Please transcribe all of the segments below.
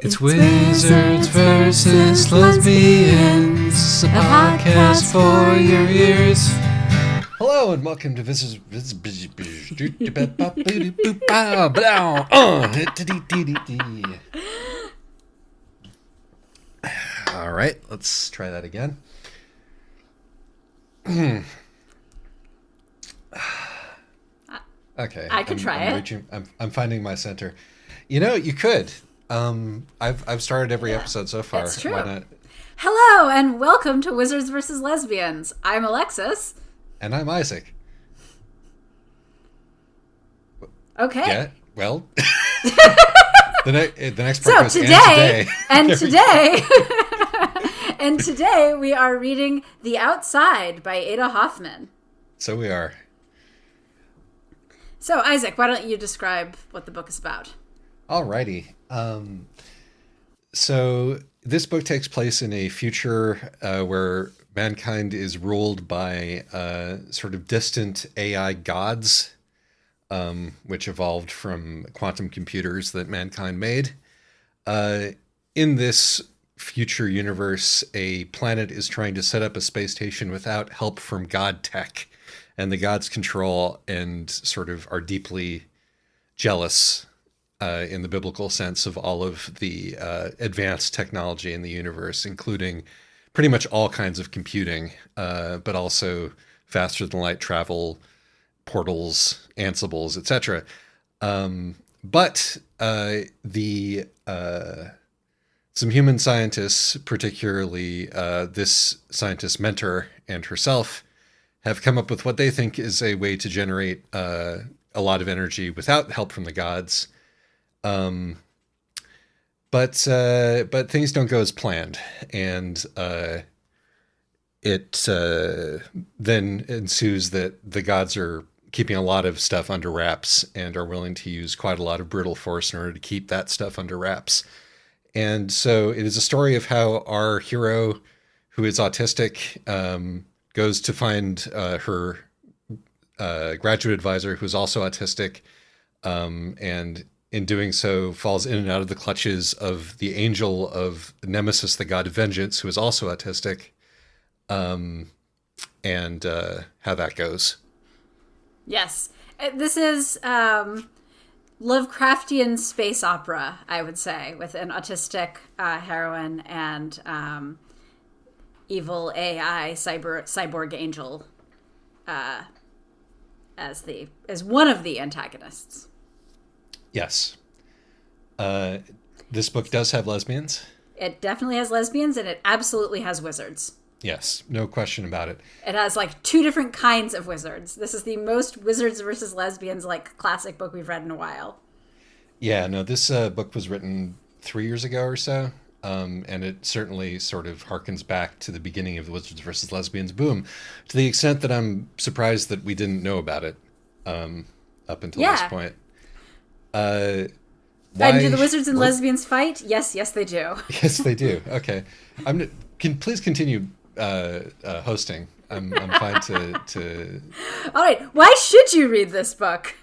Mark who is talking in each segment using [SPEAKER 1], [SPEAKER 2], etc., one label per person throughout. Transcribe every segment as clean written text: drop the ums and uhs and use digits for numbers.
[SPEAKER 1] It's Wizards versus Lesbians, a podcast for your ears. Hello and welcome to All right, let's try that again. Okay,
[SPEAKER 2] I could try it.
[SPEAKER 1] I'm finding my center. You know, you could. I've started every episode so far.
[SPEAKER 2] That's true.
[SPEAKER 1] Why not?
[SPEAKER 2] Hello and welcome to Wizards versus Lesbians. I'm Alexis.
[SPEAKER 1] And I'm Isaac.
[SPEAKER 2] Okay.
[SPEAKER 1] Yeah. Well, the next part goes
[SPEAKER 2] today.
[SPEAKER 1] Today.
[SPEAKER 2] And today we are reading The Outside by Ada Hoffman.
[SPEAKER 1] So we are.
[SPEAKER 2] So Isaac, why don't you describe what the book is about?
[SPEAKER 1] Alrighty. So this book takes place in a future where mankind is ruled by sort of distant AI gods, which evolved from quantum computers that mankind made. In this future universe, a planet is trying to set up a space station without help from god tech, and the gods control and sort of are deeply jealous in the biblical sense of all of the advanced technology in the universe, including pretty much all kinds of computing, but also faster than light travel, portals, ansibles, etc. But some human scientists, particularly this scientist mentor and herself, have come up with what they think is a way to generate a lot of energy without help from the gods. But things don't go as planned, and it then ensues that the gods are keeping a lot of stuff under wraps and are willing to use quite a lot of brutal force in order to keep that stuff under wraps. And so it is a story of how our hero, who is autistic, goes to find her graduate advisor, who is also autistic, and in doing so, falls in and out of the clutches of the angel of Nemesis, the god of vengeance, who is also autistic, and how that goes.
[SPEAKER 2] Yes. This is Lovecraftian space opera, I would say, with an autistic heroine and evil AI cyborg angel as one of the antagonists.
[SPEAKER 1] Yes. This book does have lesbians.
[SPEAKER 2] It definitely has lesbians, and it absolutely has wizards.
[SPEAKER 1] Yes, no question about it.
[SPEAKER 2] It has like two different kinds of wizards. This is the most wizards versus lesbians like classic book we've read in a while. Yeah,
[SPEAKER 1] no, this book was written 3 years ago or so, and it certainly sort of harkens back to the beginning of the Wizards versus Lesbians boom, to the extent that I'm surprised that we didn't know about it up until this point.
[SPEAKER 2] And do the wizards and lesbians fight? Yes, they do.
[SPEAKER 1] Yes, they do. Okay, please continue hosting. I'm fine to.
[SPEAKER 2] All right. Why should you read this book?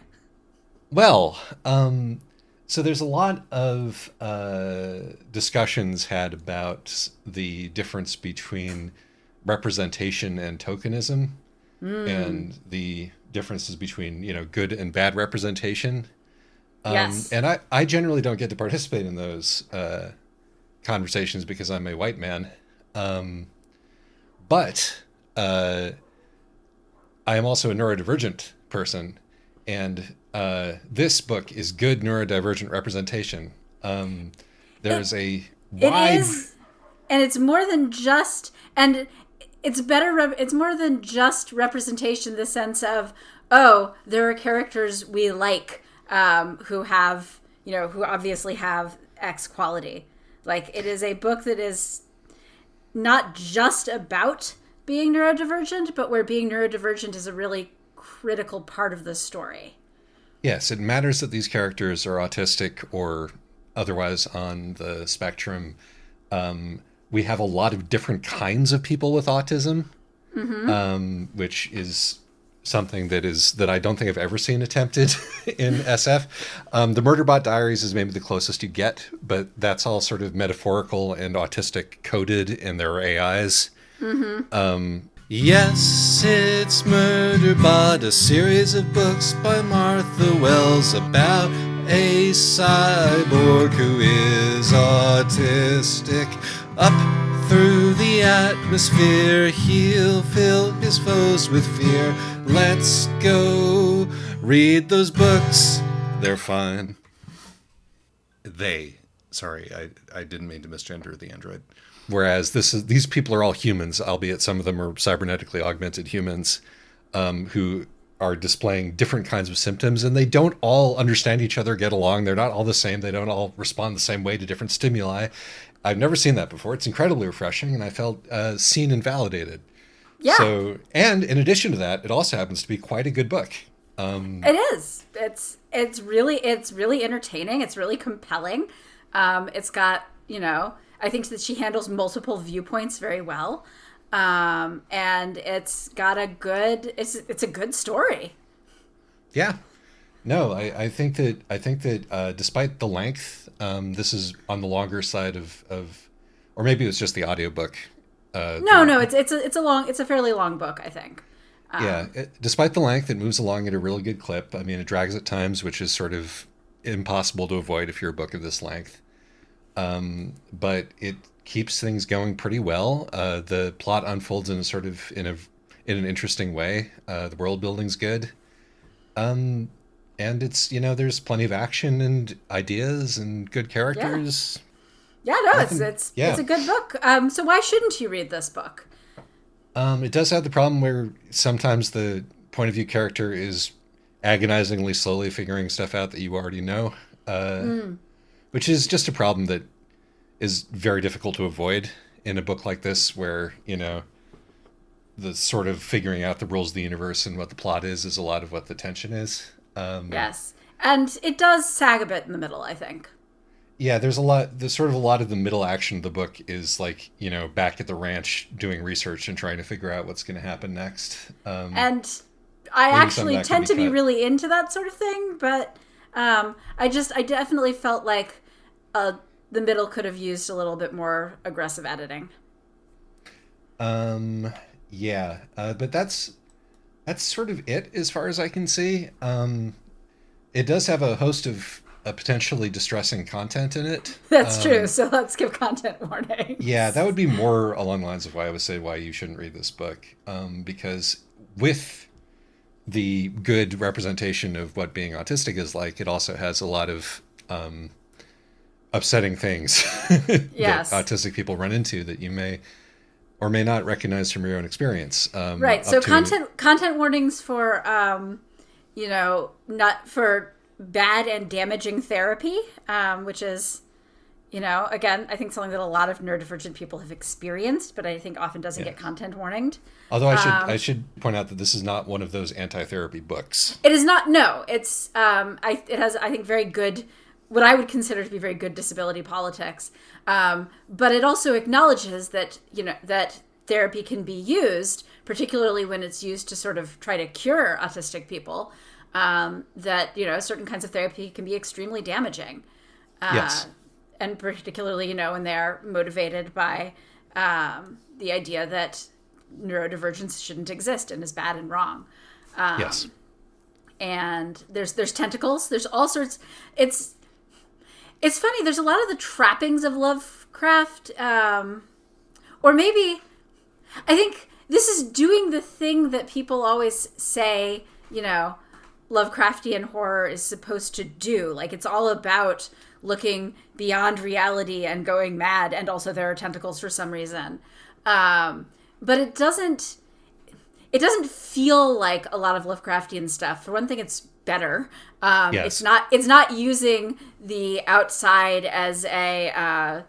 [SPEAKER 1] Well, so there's a lot of discussions had about the difference between representation and tokenism, and the differences between good and bad representation.
[SPEAKER 2] Yes.
[SPEAKER 1] And I generally don't get to participate in those conversations because I'm a white man. But I am also a neurodivergent person, and this book is good neurodivergent representation. There's a wide... It is,
[SPEAKER 2] and it's more than just... And it's better... It's more than just representation in the sense of, there are characters we like who have, who obviously have X quality. Like, it is a book that is not just about being neurodivergent, but where being neurodivergent is a really critical part of the story.
[SPEAKER 1] Yes, it matters that these characters are autistic or otherwise on the spectrum. We have a lot of different kinds of people with autism, which is something that I don't think I've ever seen attempted in SF. The Murderbot Diaries is maybe the closest you get, but that's all sort of metaphorical and autistic coded, and there are AIs. Yes, it's Murderbot, a series of books by Martha Wells about a cyborg who is autistic. Up through the atmosphere, he'll fill his foes with fear. Let's go read those books. They're fine. Sorry, I didn't mean to misgender the android. Whereas these people are all humans, albeit some of them are cybernetically augmented humans, who are displaying different kinds of symptoms, and they don't all understand each other, get along. They're not all the same. They don't all respond the same way to different stimuli. I've never seen that before. It's incredibly refreshing, and I felt seen and validated.
[SPEAKER 2] Yeah.
[SPEAKER 1] So, and in addition to that, it also happens to be quite a good book.
[SPEAKER 2] It is. It's really entertaining. It's really compelling. It's got, I think that she handles multiple viewpoints very well. And it's got it's a good story.
[SPEAKER 1] Yeah. No, I think that despite the length, this is on the longer side of or maybe it was just the audiobook.
[SPEAKER 2] No, it's a fairly long book, I think.
[SPEAKER 1] Despite the length, it moves along at a really good clip. I mean, it drags at times, which is sort of impossible to avoid if you're a book of this length. But it keeps things going pretty well. The plot unfolds in an interesting way. The world building's good. And it's, there's plenty of action and ideas and good characters.
[SPEAKER 2] It's a good book. So why shouldn't you read this book?
[SPEAKER 1] It does have the problem where sometimes the point of view character is agonizingly slowly figuring stuff out that you already know, which is just a problem that is very difficult to avoid in a book like this, where, the sort of figuring out the rules of the universe and what the plot is a lot of what the tension is.
[SPEAKER 2] Yes. And it does sag a bit in the middle, I think.
[SPEAKER 1] Yeah, there's a lot of the middle action of the book is like, back at the ranch doing research and trying to figure out what's going to happen next.
[SPEAKER 2] And I actually tend to be really into that sort of thing, but I definitely felt like the middle could have used a little bit more aggressive editing.
[SPEAKER 1] But that's sort of it as far as I can see. It does have a host of potentially distressing content in it.
[SPEAKER 2] That's true. So let's give content warning.
[SPEAKER 1] Yeah, that would be more along the lines of why I would say why you shouldn't read this book. Because with the good representation of what being autistic is like, it also has a lot of upsetting things
[SPEAKER 2] yes.
[SPEAKER 1] that autistic people run into that you may or may not recognize from your own experience.
[SPEAKER 2] Right. So content warnings for, not for bad and damaging therapy, which is, again, I think something that a lot of neurodivergent people have experienced, but I think often doesn't get content warninged.
[SPEAKER 1] Although I should point out that this is not one of those anti-therapy books.
[SPEAKER 2] It is not. No, it's it has, I think, very good, what I would consider to be very good disability politics. But it also acknowledges that, that therapy can be used, particularly when it's used to sort of try to cure autistic people. That, certain kinds of therapy can be extremely damaging.
[SPEAKER 1] Yes.
[SPEAKER 2] And particularly, when they're motivated by the idea that neurodivergence shouldn't exist and is bad and wrong.
[SPEAKER 1] Yes.
[SPEAKER 2] And there's tentacles. There's all sorts. It's funny. There's a lot of the trappings of Lovecraft. Or maybe, I think this is doing the thing that people always say, Lovecraftian horror is supposed to do. Like, it's all about looking beyond reality and going mad, and also there are tentacles for some reason. But it doesn't feel like a lot of Lovecraftian stuff. For one thing, it's better.
[SPEAKER 1] Yes.
[SPEAKER 2] It's not using the outside as a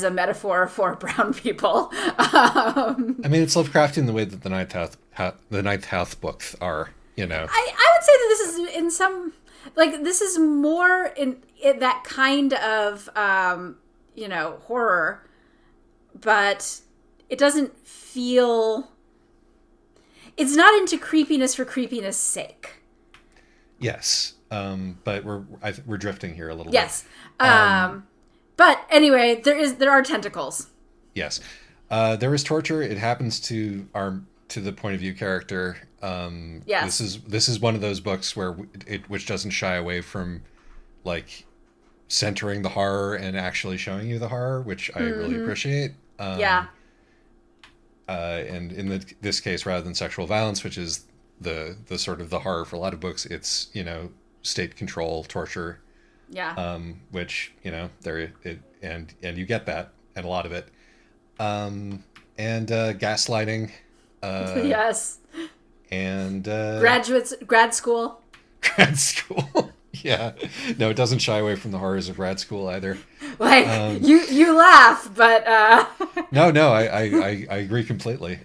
[SPEAKER 2] metaphor for brown people.
[SPEAKER 1] I mean, it's Lovecraftian the way that the Ninth House books are.
[SPEAKER 2] I would say that this is in some, like, this is more in that kind of, horror, but it doesn't feel, it's not into creepiness for creepiness' sake.
[SPEAKER 1] Yes. But we're drifting here a little
[SPEAKER 2] yes.
[SPEAKER 1] bit.
[SPEAKER 2] But anyway, there are tentacles.
[SPEAKER 1] Yes. There is torture. It happens to the point of view character.
[SPEAKER 2] Yes.
[SPEAKER 1] This is one of those books which doesn't shy away from like centering the horror and actually showing you the horror, which I really appreciate.
[SPEAKER 2] Yeah.
[SPEAKER 1] And in this case, rather than sexual violence, which is the sort of the horror for a lot of books, it's, state control, torture.
[SPEAKER 2] Yeah.
[SPEAKER 1] Which, and you get that and a lot of it. And gaslighting.
[SPEAKER 2] Yes.
[SPEAKER 1] And
[SPEAKER 2] grad school.
[SPEAKER 1] Grad school. Yeah. No, it doesn't shy away from the horrors of grad school either.
[SPEAKER 2] Like you laugh, but
[SPEAKER 1] No, I agree completely.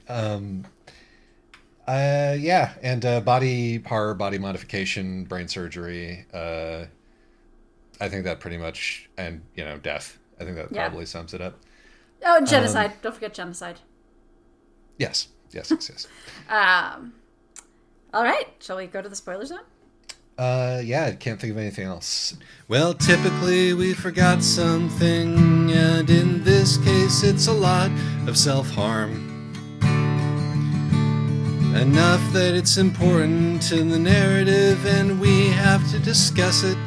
[SPEAKER 1] Yeah, and body horror, body modification, brain surgery. I think that pretty much, and death. I think that probably sums it up.
[SPEAKER 2] Oh, and genocide. Don't forget genocide.
[SPEAKER 1] Yes.
[SPEAKER 2] All right, shall we go to the spoiler zone?
[SPEAKER 1] Yeah, I can't think of anything else. Well, typically we forgot something, and in this case it's a lot of self-harm. Enough that it's important to the narrative, and we have to discuss it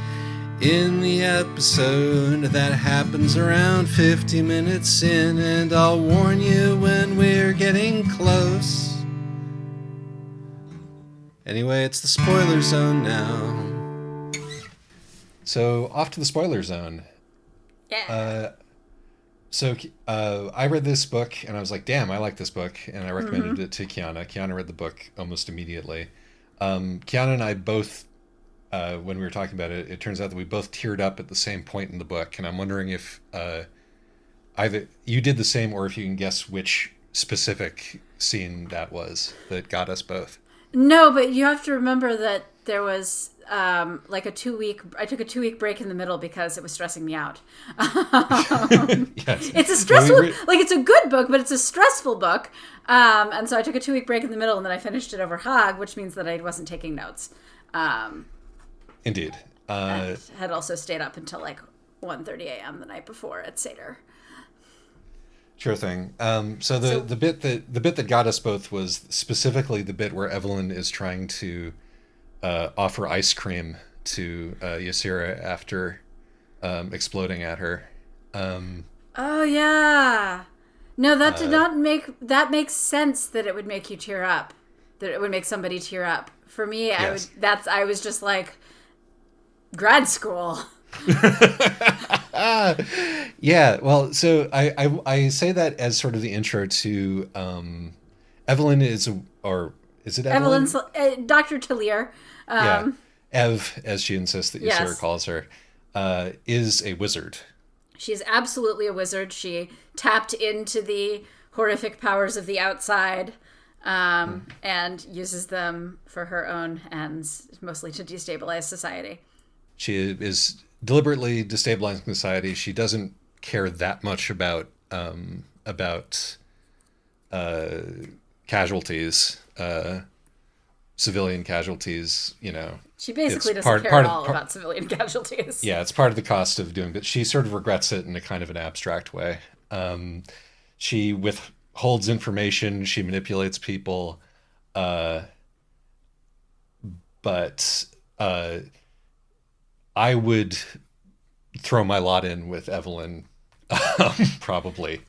[SPEAKER 1] in the episode. That happens around 50 minutes in, and I'll warn you when we're getting close. Anyway, it's the spoiler zone now. So, off to the spoiler zone.
[SPEAKER 2] Yeah.
[SPEAKER 1] I read this book, and I was like, damn, I like this book, and I recommended it to Kiana. Kiana read the book almost immediately. Kiana and I both, when we were talking about it, it turns out that we both teared up at the same point in the book, and I'm wondering if either you did the same, or if you can guess which specific scene that was that got us both.
[SPEAKER 2] No, but you have to remember that there was like I took a 2-week break in the middle because it was stressing me out.
[SPEAKER 1] Yes.
[SPEAKER 2] It's a stressful, it's a good book, but it's a stressful book. And so I took a 2-week break in the middle, and then I finished it over Hog, which means that I wasn't taking notes.
[SPEAKER 1] Indeed.
[SPEAKER 2] And had also stayed up until like 1:30 a.m. the night before at Seder.
[SPEAKER 1] Sure thing. So the bit that got us both was specifically the bit where Evelyn is trying to offer ice cream to Ysera after exploding at her.
[SPEAKER 2] Oh yeah, no, that did not make that makes sense that it would make you tear up, that it would make somebody tear up. For me,
[SPEAKER 1] Yes.
[SPEAKER 2] I was just like grad school.
[SPEAKER 1] Yeah, well, so I say that as sort of the intro to Evelyn is it Evelyn?
[SPEAKER 2] Evelyn's Dr. Talir.
[SPEAKER 1] Yeah, Ev, as she insists that Ysera
[SPEAKER 2] Yes.
[SPEAKER 1] calls her, is a wizard.
[SPEAKER 2] She's absolutely a wizard. She tapped into the horrific powers of the outside and uses them for her own ends, mostly to destabilize society.
[SPEAKER 1] She is deliberately destabilizing society. She doesn't care that much about casualties, civilian casualties.
[SPEAKER 2] She basically doesn't care at all about civilian casualties.
[SPEAKER 1] Yeah, it's part of the cost of doing, but she sort of regrets it in a kind of an abstract way. She withholds information. She manipulates people, but I would throw my lot in with Evelyn, probably.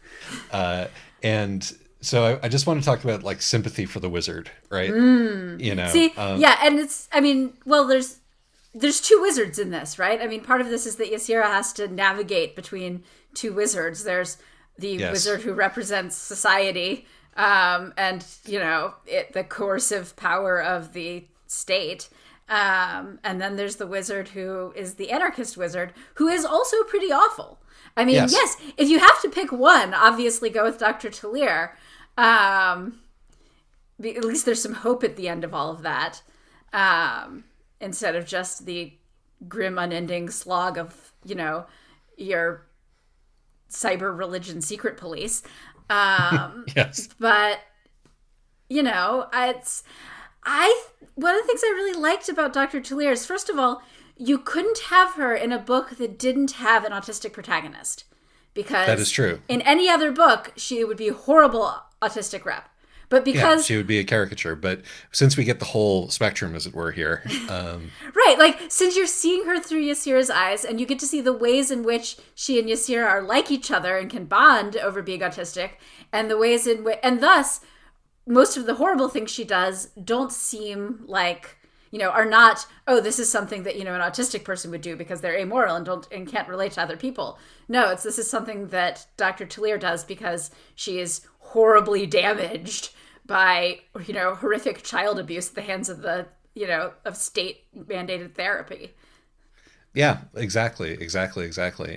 [SPEAKER 1] And so I just want to talk about like sympathy for the wizard, right?
[SPEAKER 2] See, yeah, and there's two wizards in this, right? I mean, part of this is that Ysera has to navigate between two wizards. There's the wizard who represents society, and the coercive power of the state. And then there's the wizard who is the anarchist wizard, who is also pretty awful. I mean, yes, if you have to pick one, obviously go with Dr. Talir. At least there's some hope at the end of all of that, instead of just the grim, unending slog of, your cyber religion secret police.
[SPEAKER 1] Yes.
[SPEAKER 2] But you know, one of the things I really liked about Dr. Talier is, first of all, you couldn't have her in a book that didn't have an autistic protagonist, because
[SPEAKER 1] That is true.
[SPEAKER 2] in any other book she would be a horrible autistic rep. But because
[SPEAKER 1] she would be a caricature, but since we get the whole spectrum, as it were, here,
[SPEAKER 2] right, like, since you're seeing her through Yassir's eyes, and you get to see the ways in which she and Yassir are like each other and can bond over being autistic, and the ways in which, and thus, most of the horrible things she does don't seem like, you know, are not, oh, this is something that, you know, an autistic person would do because they're amoral and can't relate to other people. No, this is something that Dr. Talier does because she is horribly damaged by, you know, horrific child abuse at the hands of the, you know, of state mandated therapy.
[SPEAKER 1] Yeah, exactly.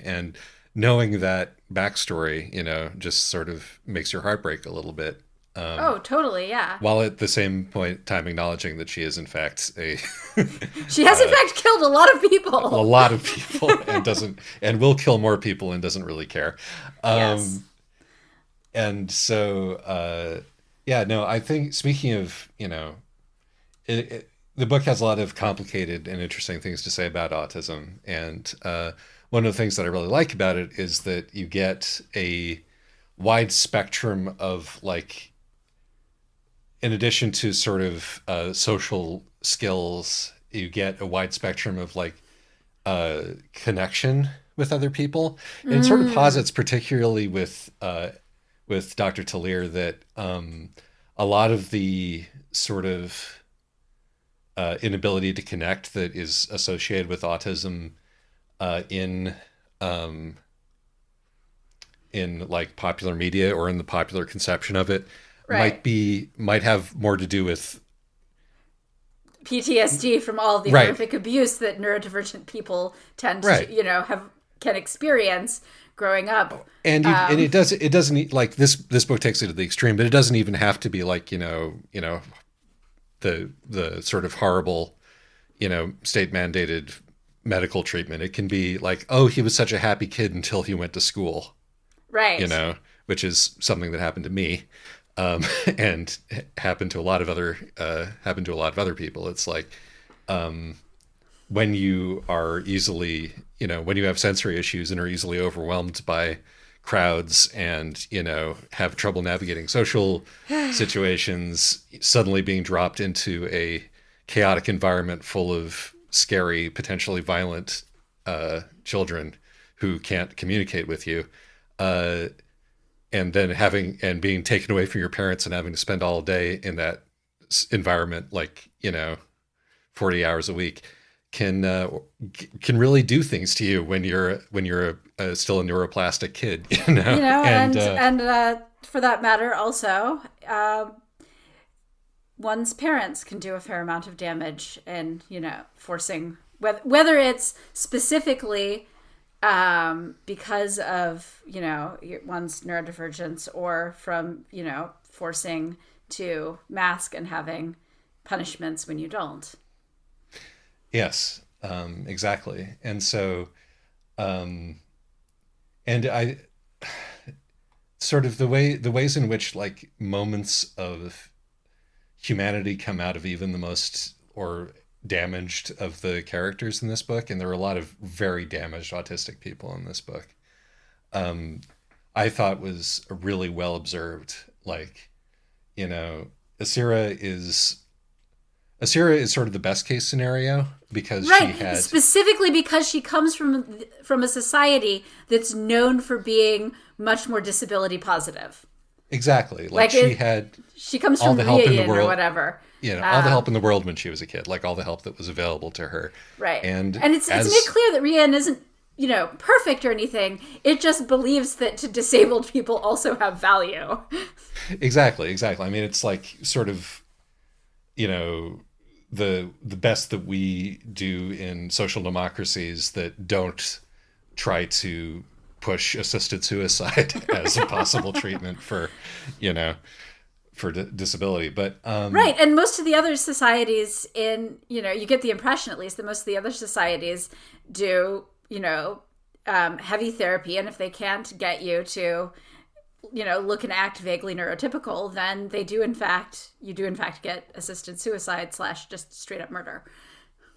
[SPEAKER 1] And knowing that backstory, you know, just sort of makes your heart break a little bit.
[SPEAKER 2] Oh, totally, yeah.
[SPEAKER 1] While at the same time acknowledging that she is in fact
[SPEAKER 2] she has in fact killed a lot of people.
[SPEAKER 1] And will kill more people and doesn't really care.
[SPEAKER 2] Yes.
[SPEAKER 1] And so I think, speaking of, you know, the book has a lot of complicated and interesting things to say about autism, and one of the things that I really like about it is that you get a wide spectrum of, like, in addition to sort of social skills, you get a wide spectrum of, like, connection with other people. And it sort of posits, particularly with Dr. Talier, that a lot of the sort of inability to connect that is associated with autism in like popular media or in the popular conception of it,
[SPEAKER 2] right,
[SPEAKER 1] might have more to do with
[SPEAKER 2] PTSD from all the horrific abuse that neurodivergent people tend to, you know, can experience growing up.
[SPEAKER 1] And it doesn't, like, this book takes it to the extreme, but it doesn't even have to be like, you know, the sort of horrible, you know, state mandated medical treatment. It can be like, oh, he was such a happy kid until he went to school.
[SPEAKER 2] Right.
[SPEAKER 1] You know, which is something that happened to me. And happened to a lot of other people. It's like, when you are easily, you know, when you have sensory issues and are easily overwhelmed by crowds and, you know, have trouble navigating social situations, suddenly being dropped into a chaotic environment full of scary, potentially violent children who can't communicate with you, and then being taken away from your parents and having to spend all day in that environment, like, you know, 40 hours a week, can really do things to you when you're still a neuroplastic kid, you know.
[SPEAKER 2] And for that matter, also, one's parents can do a fair amount of damage, and, you know, forcing, whether it's specifically because of, you know, one's neurodivergence, or from, you know, forcing to mask and having punishments when you don't.
[SPEAKER 1] Yes, exactly. And so, and I sort of the ways in which, like, moments of humanity come out of even the most or damaged of the characters in this book, and there are a lot of very damaged autistic people in this book, I thought was really well observed. Like, you know, Asira is sort of the best case scenario, because
[SPEAKER 2] specifically because she comes from a society that's known for being much more disability positive.
[SPEAKER 1] Exactly. Like,
[SPEAKER 2] she comes from Rian or whatever.
[SPEAKER 1] You know, all the help in the world when she was a kid, like all the help that was available to her.
[SPEAKER 2] Right.
[SPEAKER 1] And
[SPEAKER 2] it's made clear that Rian isn't, you know, perfect or anything. It just believes that disabled people also have value.
[SPEAKER 1] Exactly. I mean, it's like sort of, you know, the best that we do in social democracies that don't try to push assisted suicide as a possible treatment for, you know, for disability. But
[SPEAKER 2] right, and most of the other societies in, you know, you get the impression at least that most of the other societies do, you know, heavy therapy, and if they can't get you to look and act vaguely neurotypical, then you do in fact get assisted suicide / just straight up murder.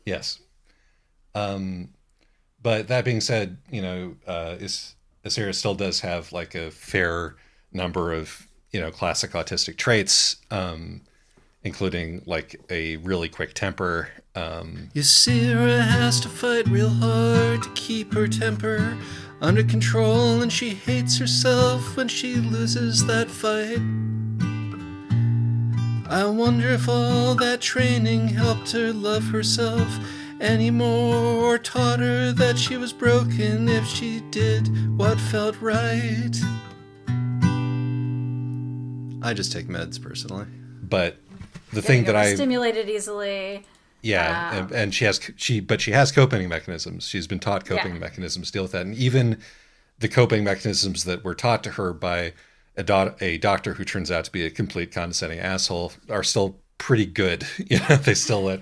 [SPEAKER 1] Yes. But that being said, Asira still does have like a fair number of, classic autistic traits, including like a really quick temper. Asira has to fight real hard to keep her temper under control, and she hates herself when she loses that fight. I wonder if all that training helped her love herself anymore, or taught her that she was broken if she did what felt right. I just take meds personally. But the thing that I
[SPEAKER 2] stimulated easily.
[SPEAKER 1] Yeah, and she has coping mechanisms. She's been taught coping mechanisms to deal with that, and even the coping mechanisms that were taught to her by a doctor who turns out to be a complete condescending asshole are still pretty good. They still let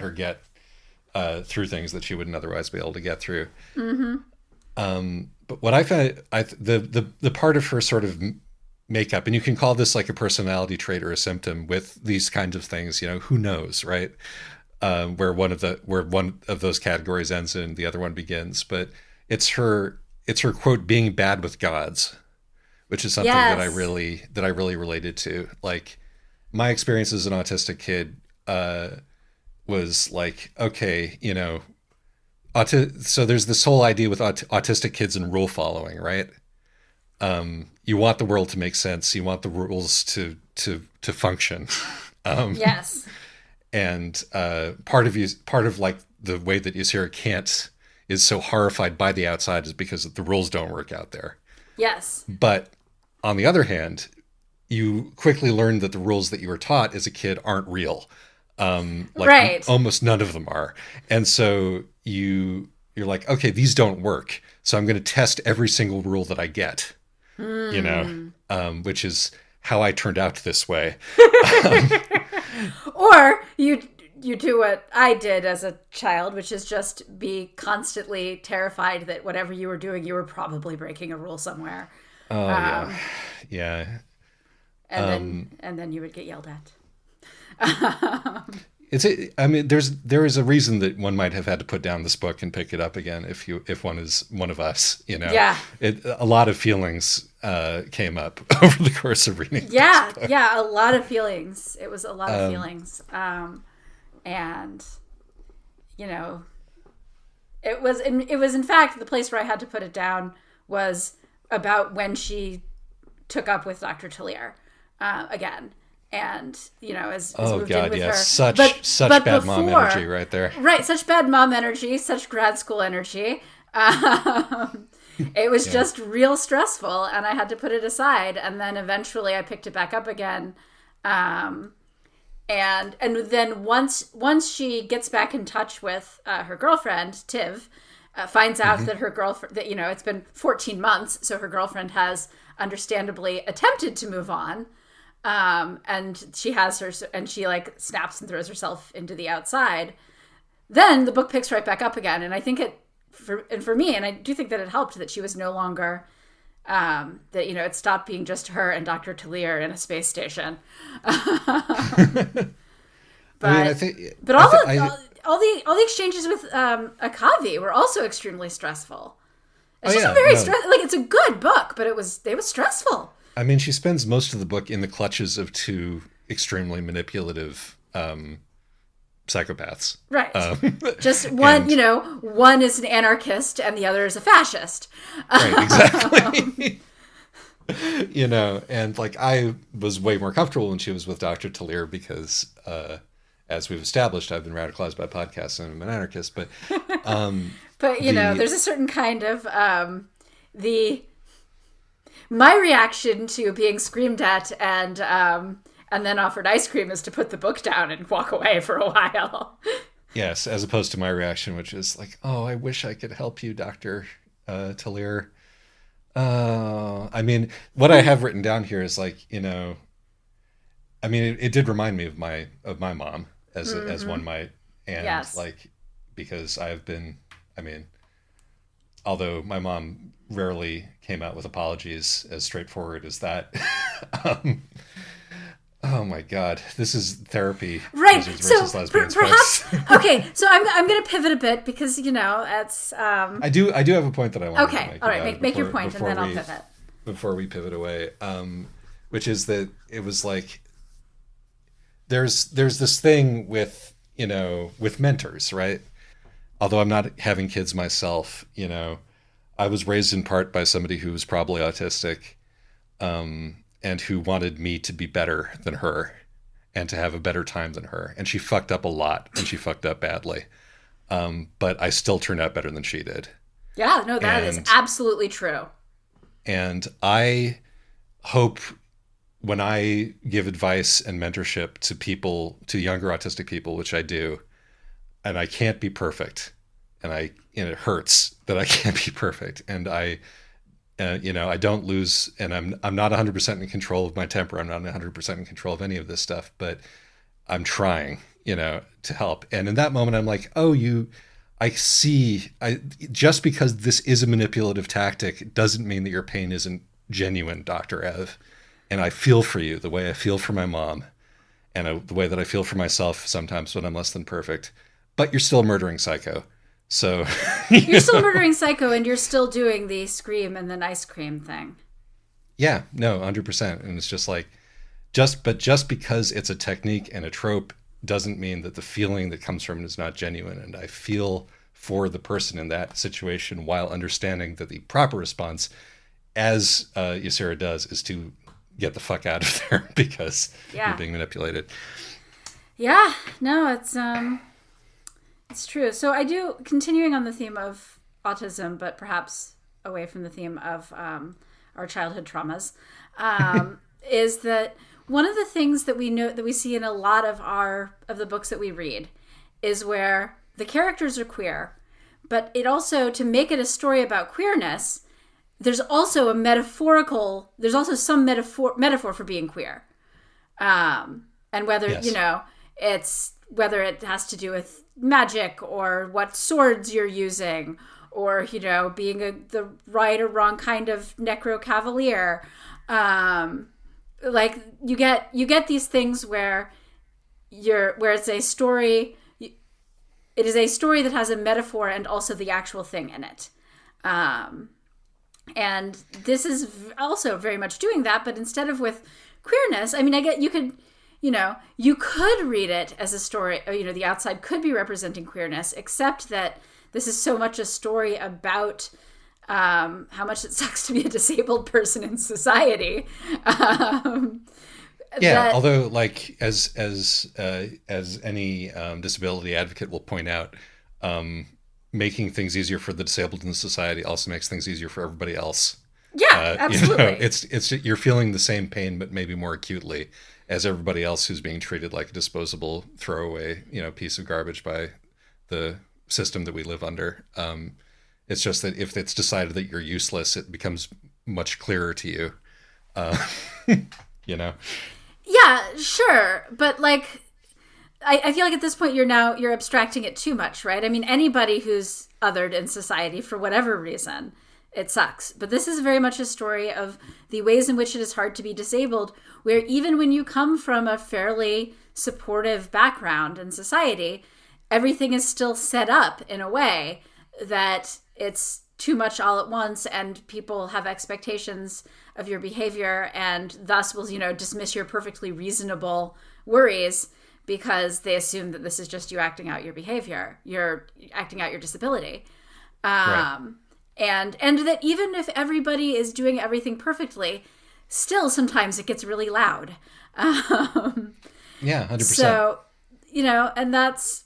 [SPEAKER 1] her get through things that she wouldn't otherwise be able to get through. Mm-hmm. But what I found, the part of her sort of makeup, and you can call this like a personality trait or a symptom with these kinds of things, who knows, right? Where one of those categories ends and the other one begins. But it's her quote, being bad with gods, which is something that I really related to. Like, my experience as an autistic kid was like, okay, so there's this whole idea with autistic kids and rule following, right? You want the world to make sense. You want the rules to function.
[SPEAKER 2] Yes.
[SPEAKER 1] And part of like the way that Ysera can't is so horrified by the outside is because the rules don't work out there.
[SPEAKER 2] Yes.
[SPEAKER 1] But on the other hand, you quickly learn that the rules that you were taught as a kid aren't real.
[SPEAKER 2] Right.
[SPEAKER 1] Almost none of them are. And so you're like, okay, these don't work. So I'm going to test every single rule that I get. Which is how I turned out this way.
[SPEAKER 2] Or you do what I did as a child, which is just be constantly terrified that whatever you were doing, you were probably breaking a rule somewhere.
[SPEAKER 1] Oh, yeah.
[SPEAKER 2] And then you would get yelled at.
[SPEAKER 1] There is a reason that one might have had to put down this book and pick it up again if one is one of us,
[SPEAKER 2] Yeah.
[SPEAKER 1] A lot of feelings came up over the course of reading.
[SPEAKER 2] Yeah, a lot of feelings. It was a lot of feelings, and it was in fact the place where I had to put it down was about when she took up with Dr. Talier again. And as moved in with her,
[SPEAKER 1] such bad mom energy right there.
[SPEAKER 2] Right, such bad mom energy, such grad school energy. It was just real stressful, and I had to put it aside. And then eventually, I picked it back up again. And then once she gets back in touch with her girlfriend Tiv, finds out that her girlfriend that it's been 14 months, so her girlfriend has understandably attempted to move on. And she has her, and she like snaps and throws herself into the outside. Then the book picks right back up again, and I think for me, and I do think that it helped that she was no longer that it stopped being just her and Dr. Talier in a space station. But all the exchanges with Akavi were also extremely stressful. It's stressful. Like, it's a good book, but it was stressful.
[SPEAKER 1] I mean, she spends most of the book in the clutches of two extremely manipulative psychopaths.
[SPEAKER 2] Right. Just one, one is an anarchist and the other is a fascist.
[SPEAKER 1] Right, exactly. And like, I was way more comfortable when she was with Dr. Talier because, as we've established, I've been radicalized by podcasts and I'm an anarchist. But,
[SPEAKER 2] there's a certain kind of my reaction to being screamed at and then offered ice cream is to put the book down and walk away for a while.
[SPEAKER 1] Yes, as opposed to my reaction, which is like, oh, I wish I could help you, Dr. Talier. I mean, what I have written down here is like, it did remind me of my mom as one might. And like, because I've been, although my mom rarely came out with apologies as straightforward as that. um, oh my God, this is therapy.
[SPEAKER 2] Right.
[SPEAKER 1] Versus
[SPEAKER 2] So
[SPEAKER 1] lesbians,
[SPEAKER 2] perhaps
[SPEAKER 1] folks.
[SPEAKER 2] okay. So I'm going to pivot a bit because it's.
[SPEAKER 1] I do have a point that I want to
[SPEAKER 2] Okay.
[SPEAKER 1] make.
[SPEAKER 2] All right. Make your point, and then I'll pivot.
[SPEAKER 1] Before we pivot away, which is that it was like there's this thing with with mentors, right? Although I'm not having kids myself, I was raised in part by somebody who was probably autistic, and who wanted me to be better than her and to have a better time than her. And she fucked up a lot, and she fucked up badly. But I still turned out better than she did.
[SPEAKER 2] Yeah, no, that is absolutely true.
[SPEAKER 1] And I hope when I give advice and mentorship to people, to younger autistic people, which I do, and I can't be perfect, and it hurts that I can't be perfect, and I don't lose, and I'm not 100% in control of my temper. I'm not 100% in control of any of this stuff, but I'm trying, to help. And in that moment, I'm like, oh, I see. Just because this is a manipulative tactic doesn't mean that your pain isn't genuine, Dr. Ev. And I feel for you the way I feel for my mom, and the way that I feel for myself sometimes when I'm less than perfect. But you're still a murdering psycho. So
[SPEAKER 2] you're still murdering psycho, and you're still doing the scream and then ice cream thing.
[SPEAKER 1] Yeah, no, 100%. And it's just like, just because it's a technique and a trope doesn't mean that the feeling that comes from it is not genuine. And I feel for the person in that situation while understanding that the proper response, as Ysera does, is to get the fuck out of there because you're being manipulated.
[SPEAKER 2] Yeah, no, it's true. So I do, continuing on the theme of autism, but perhaps away from the theme of our childhood traumas, is that one of the things that we know that we see in a lot of the books that we read is where the characters are queer, but it also, to make it a story about queerness, there's also some metaphor for being queer, and whether it's whether it has to do with magic or what swords you're using, or being the right or wrong kind of necro cavalier. Like you get these things where it's a story. It is a story that has a metaphor and also the actual thing in it. And this is also very much doing that, but instead of with queerness, I mean, I get you could read it as a story, the outside could be representing queerness, except that this is so much a story about how much it sucks to be a disabled person in society.
[SPEAKER 1] Although, like, as any disability advocate will point out, making things easier for the disabled in society also makes things easier for everybody else.
[SPEAKER 2] Yeah, absolutely.
[SPEAKER 1] It's you're feeling the same pain, but maybe more acutely as everybody else who's being treated like a disposable throwaway, piece of garbage by the system that we live under. It's just that if it's decided that you're useless, it becomes much clearer to you.
[SPEAKER 2] Yeah, sure. But like, I feel like at this point you're abstracting it too much, right? I mean, anybody who's othered in society for whatever reason, it sucks. But this is very much a story of the ways in which it is hard to be disabled, where even when you come from a fairly supportive background in society, everything is still set up in a way that it's too much all at once, and people have expectations of your behavior and thus will, dismiss your perfectly reasonable worries because they assume that this is just you acting out your behavior. You're acting out your disability.
[SPEAKER 1] Right.
[SPEAKER 2] And that even if everybody is doing everything perfectly, still sometimes it gets really loud.
[SPEAKER 1] Yeah, 100%.
[SPEAKER 2] So, and that's...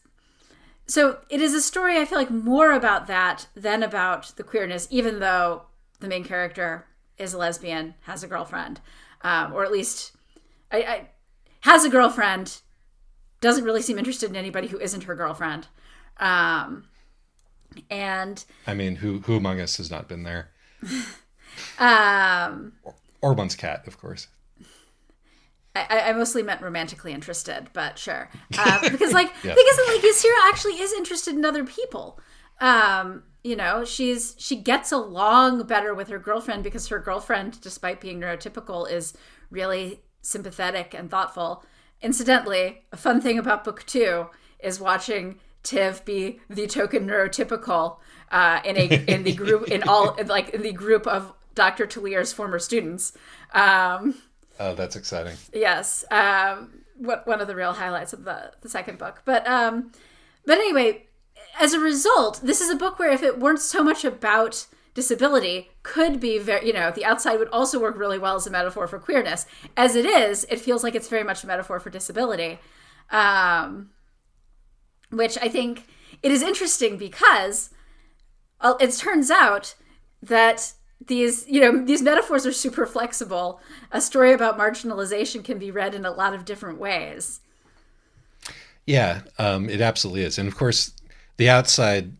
[SPEAKER 2] So it is a story, I feel like, more about that than about the queerness, even though the main character is a lesbian, has a girlfriend, or at least has a girlfriend, doesn't really seem interested in anybody who isn't her girlfriend. And
[SPEAKER 1] I mean, who among us has not been there? Or one's cat, of course.
[SPEAKER 2] I mostly meant romantically interested, but sure. Because Ysera actually is interested in other people. she gets along better with her girlfriend because her girlfriend, despite being neurotypical, is really sympathetic and thoughtful. Incidentally, a fun thing about book 2 is watching Tiv be the token neurotypical in the group of Dr. Talier's former students.
[SPEAKER 1] Oh, that's exciting.
[SPEAKER 2] Yes, one of the real highlights of the second book. But anyway, as a result, this is a book where if it weren't so much about disability, could be very, the outside would also work really well as a metaphor for queerness. As it is, it feels like it's very much a metaphor for disability, which I think it is interesting because it turns out that these metaphors are super flexible. A story about marginalization can be read in a lot of different ways.
[SPEAKER 1] Yeah, it absolutely is. And of course, the outside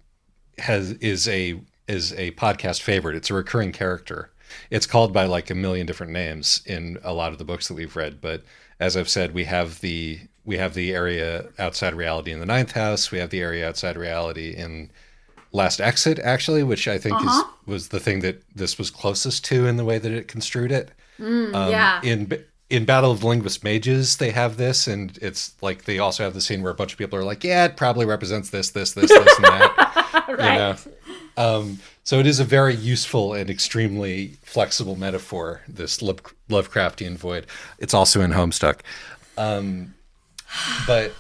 [SPEAKER 1] is a podcast favorite. It's a recurring character. It's called by like a million different names in a lot of the books that we've read. But as I've said, we have the area outside reality in the ninth house. We have the area outside reality in Last Exit, actually, which I think was the thing that this was closest to in the way that it construed it.
[SPEAKER 2] Yeah.
[SPEAKER 1] In Battle of the Linguist Mages, they have this, and it's like they also have the scene where a bunch of people are like, yeah, it probably represents this, and that.
[SPEAKER 2] Right.
[SPEAKER 1] So it is a very useful and extremely flexible metaphor, this Lovecraftian void. It's also in Homestuck. But,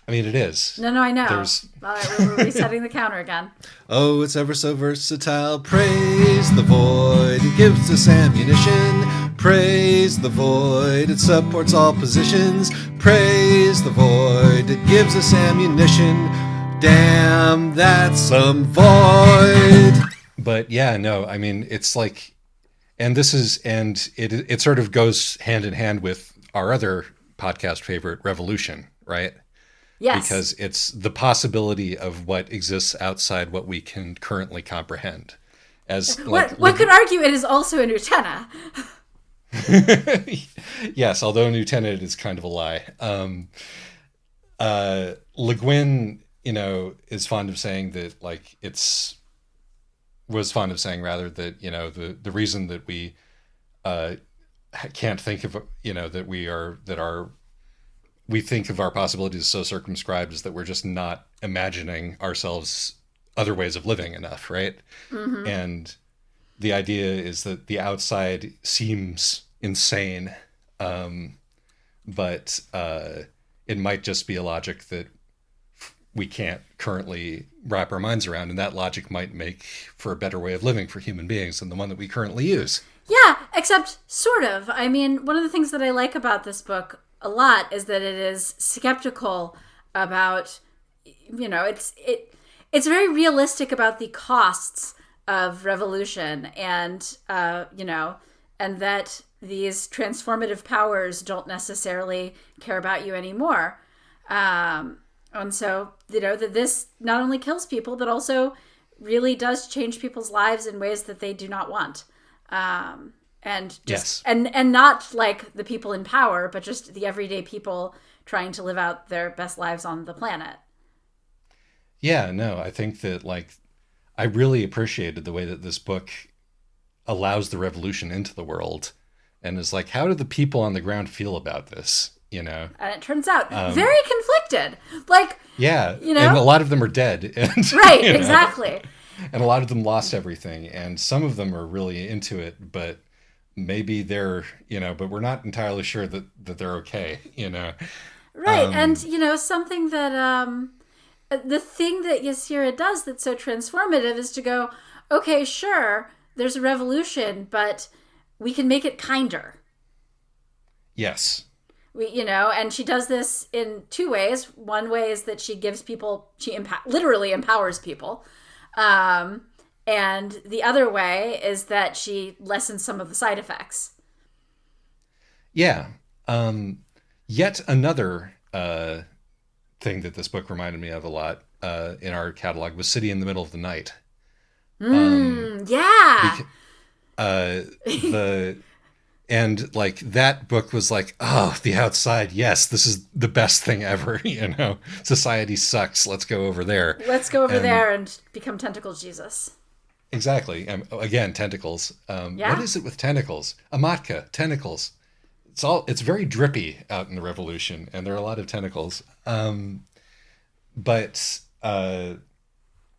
[SPEAKER 1] I mean, it is.
[SPEAKER 2] No, I know. All right, we're resetting the counter again.
[SPEAKER 1] Oh, it's ever so versatile. Praise the void. It gives us ammunition. Praise the void. It supports all positions. Praise the void. It gives us ammunition. Damn, that's some void. But yeah, no, I mean, it's like, and it sort of goes hand in hand with our other podcast favorite, Revolution, right?
[SPEAKER 2] Yes.
[SPEAKER 1] Because it's the possibility of what exists outside what we can currently comprehend.
[SPEAKER 2] One could argue it is also a Nutena.
[SPEAKER 1] Yes, although Nutena is kind of a lie. Le Guin, is fond of saying that, like, was fond of saying rather that, the reason that we can't think of, we think of our possibilities so circumscribed is that we're just not imagining ourselves other ways of living enough, right?
[SPEAKER 2] Mm-hmm.
[SPEAKER 1] And the idea is that the outside seems insane, but it might just be a logic that we can't currently wrap our minds around, and that logic might make for a better way of living for human beings than the one that we currently use.
[SPEAKER 2] Yeah, except sort of. I mean, one of the things that I like about this book a lot is that it is skeptical about, it's very realistic about the costs of revolution and, and that these transformative powers don't necessarily care about you anymore. And so, that this not only kills people, but also really does change people's lives in ways that they do not want. And just, yes. and not like the people in power, but just the everyday people trying to live out their best lives on the planet.
[SPEAKER 1] Yeah, no, I think that, like, I really appreciated the way that this book allows the revolution into the world and is like, how do the people on the ground feel about this? And
[SPEAKER 2] it turns out very conflicted. Like,
[SPEAKER 1] yeah, and a lot of them are dead. And,
[SPEAKER 2] right, exactly.
[SPEAKER 1] And a lot of them lost everything, and some of them are really into it, but maybe they're, but we're not entirely sure that they're okay,
[SPEAKER 2] Right, and, something that, the thing that Ysera does that's so transformative is to go, okay, sure, there's a revolution, but we can make it kinder.
[SPEAKER 1] Yes.
[SPEAKER 2] And she does this in two ways. One way is that she literally empowers people. And the other way is that she lessens some of the side effects.
[SPEAKER 1] Yeah. Yet another thing that this book reminded me of a lot in our catalog was City in the Middle of the Night.
[SPEAKER 2] Yeah.
[SPEAKER 1] And like that book was like, oh, the outside, yes, this is the best thing ever. Society sucks, let's go over there.
[SPEAKER 2] Let's go over there and become Tentacle Jesus.
[SPEAKER 1] Exactly. Again, tentacles.
[SPEAKER 2] Yeah.
[SPEAKER 1] What is it with tentacles? Amatka, tentacles. It's very drippy out in the Revolution, and there are a lot of tentacles. But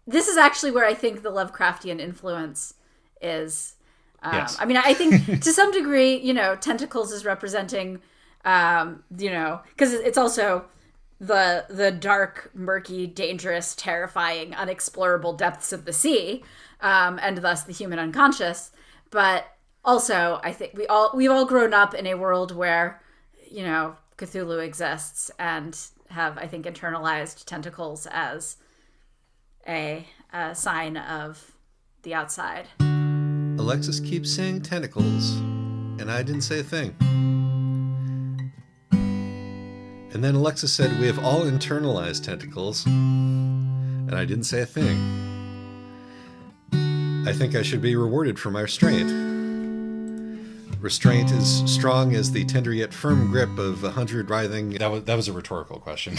[SPEAKER 2] this is actually where I think the Lovecraftian influence is.
[SPEAKER 1] Yes.
[SPEAKER 2] I mean, I think to some degree, tentacles is representing, because it's also the dark, murky, dangerous, terrifying, unexplorable depths of the sea, and thus the human unconscious. But also, I think we've all grown up in a world where, Cthulhu exists and have, I think, internalized tentacles as a sign of the outside.
[SPEAKER 1] Alexis keeps saying tentacles, and I didn't say a thing. And then Alexis said, we have all internalized tentacles, and I didn't say a thing. I think I should be rewarded for my restraint. Restraint is strong as the tender yet firm grip of 100 writhing... That was a rhetorical question.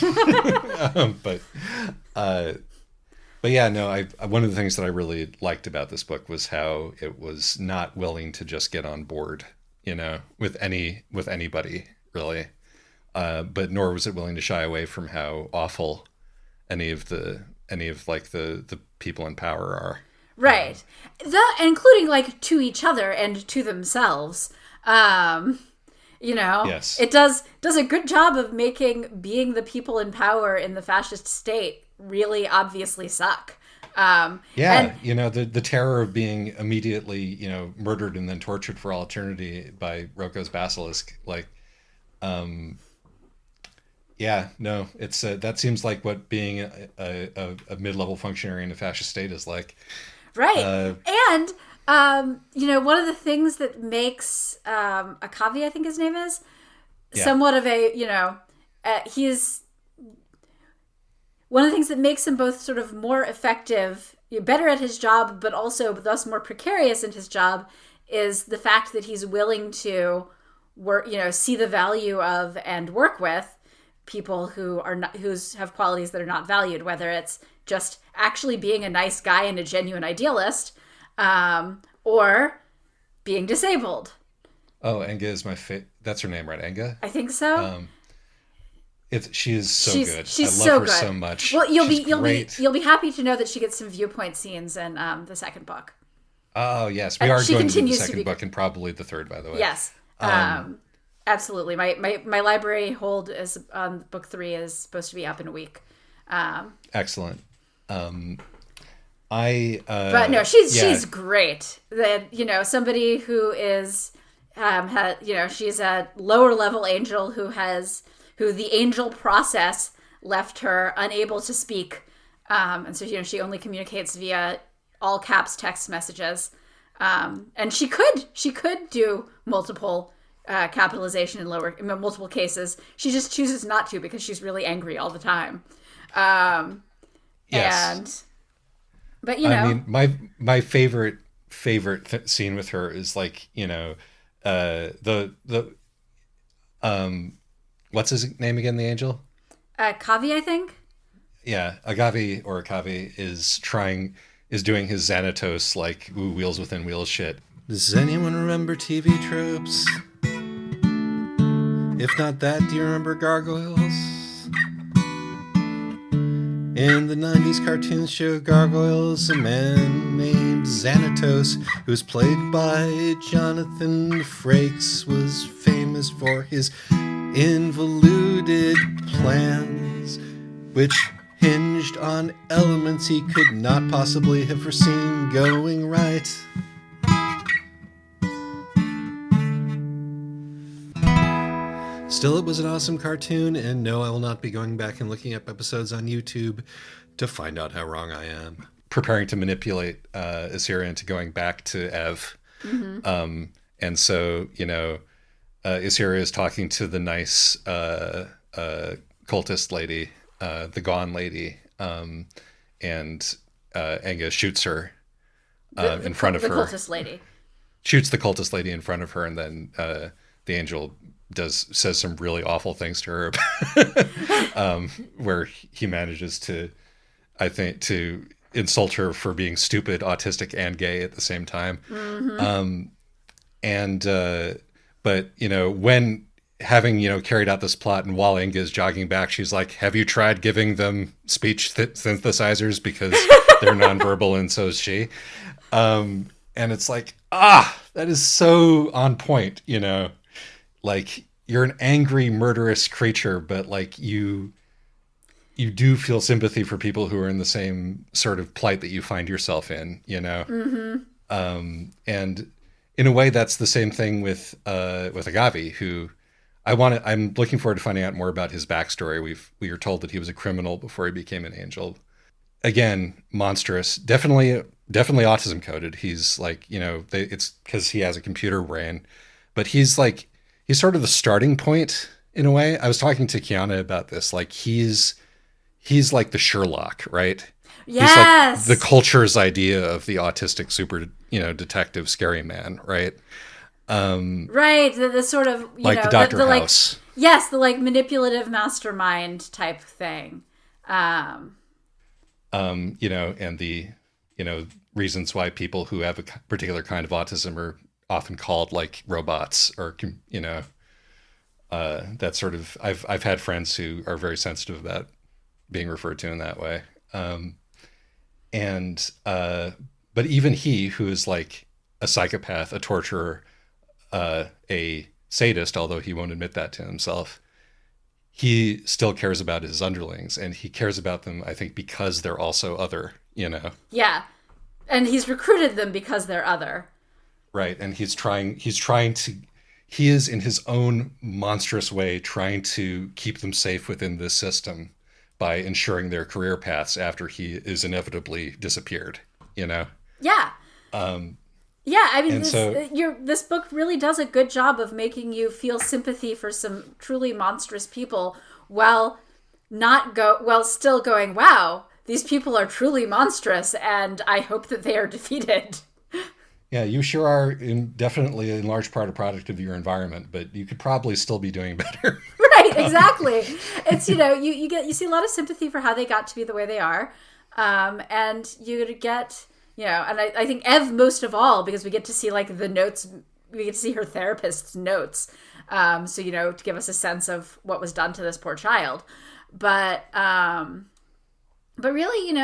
[SPEAKER 1] But yeah, no, one of the things that I really liked about this book was how it was not willing to just get on board, with anybody, really. But nor was it willing to shy away from how awful any of the people in power are.
[SPEAKER 2] Right. Including like to each other and to themselves.
[SPEAKER 1] Yes.
[SPEAKER 2] It does a good job of making being the people in power in the fascist state really obviously suck.
[SPEAKER 1] The terror of being immediately, murdered and then tortured for all eternity by Roko's basilisk. It's that seems like what being a mid-level functionary in a fascist state is like.
[SPEAKER 2] Right. And one of the things that makes Akavi, I think his name is, somewhat of a, he's one of the things that makes him both sort of more effective, better at his job, but also thus more precarious in his job, is the fact that he's willing to work, see the value of and work with people who have qualities that are not valued, whether it's just actually being a nice guy and a genuine idealist, or being disabled.
[SPEAKER 1] Oh, Enga is that's her name, right? Enga?
[SPEAKER 2] I think so.
[SPEAKER 1] She is so good.
[SPEAKER 2] She's
[SPEAKER 1] I love her
[SPEAKER 2] good.
[SPEAKER 1] so much.
[SPEAKER 2] Well, you'll be happy to know that she gets some viewpoint scenes in the second book.
[SPEAKER 1] Oh yes, we are going to do the second book
[SPEAKER 2] good.
[SPEAKER 1] And probably the third, by the way.
[SPEAKER 2] Yes, absolutely. My library hold is on book 3 is supposed to be up in a week.
[SPEAKER 1] Excellent.
[SPEAKER 2] But no, she's great. That somebody who is she's a lower level angel who the angel process left her unable to speak, and so she only communicates via all caps text messages, and she could do multiple capitalization in multiple cases. She just chooses not to because she's really angry all the time.
[SPEAKER 1] Yes.
[SPEAKER 2] But
[SPEAKER 1] I mean, my favorite scene with her is like what's his name again? The angel?
[SPEAKER 2] Kavi, I think.
[SPEAKER 1] Yeah, Agavi or Akavi is doing his Xanatos like wheels within wheels shit. Does anyone remember TV tropes? If not that, do you remember gargoyles? In the 90s cartoon show Gargoyles, a man named Xanatos, who was played by Jonathan Frakes, was famous for his involuted plans, which hinged on elements he could not possibly have foreseen going right. Still, it was an awesome cartoon, and no, I will not be going back and looking up episodes on YouTube to find out how wrong I am. Preparing to manipulate Assyria into going back to Ev. Mm-hmm. And so, Assyria is talking to the nice cultist lady, the Gone lady, and Enga shoots her in front of her.
[SPEAKER 2] The cultist lady.
[SPEAKER 1] shoots the cultist lady in front of her, and then the angel says some really awful things to her, where he manages to, I think, to insult her for being stupid, autistic, and gay at the same time. And but when having carried out this plot, and while Inga is jogging back, she's like, "Have you tried giving them speech synthesizers because they're nonverbal and so is she?" And it's like, that is so on point. Like, you're an angry, murderous creature, but like you do feel sympathy for people who are in the same sort of plight that you find yourself in. And in a way, that's the same thing with Agavi, who I'm looking forward to finding out more about his backstory. We were told that he was a criminal before he became an angel. Again, monstrous, definitely autism coded. He's like, it's because he has a computer brain, but he's sort of the starting point in a way. I was talking to Kiana about this. Like, he's like the Sherlock, right?
[SPEAKER 2] Yes.
[SPEAKER 1] He's like the culture's idea of the autistic super, detective, scary man, right?
[SPEAKER 2] Right. The sort of,
[SPEAKER 1] like the Dr. House.
[SPEAKER 2] Yes, the like manipulative mastermind type thing.
[SPEAKER 1] And the, reasons why people who have a particular kind of autism are often called like robots, or, that sort of, I've had friends who are very sensitive about being referred to in that way. But even he, who is like a psychopath, a torturer, a sadist, although he won't admit that to himself, he still cares about his underlings, and he cares about them, I think, because they're also other,
[SPEAKER 2] Yeah. And he's recruited them because they're other.
[SPEAKER 1] Right. And he is in his own monstrous way trying to keep them safe within this system by ensuring their career paths after he is inevitably disappeared,
[SPEAKER 2] Yeah. Yeah, I mean, this book really does a good job of making you feel sympathy for some truly monstrous people while still going, wow, these people are truly monstrous, and I hope that they are defeated.
[SPEAKER 1] Yeah, you sure are definitely in large part a product of your environment, but you could probably still be doing better.
[SPEAKER 2] Right, exactly. It's, you see a lot of sympathy for how they got to be the way they are. And you get, and I think Ev most of all, because we get to see like the notes, we get to see her therapist's notes. So, to give us a sense of what was done to this poor child. But really,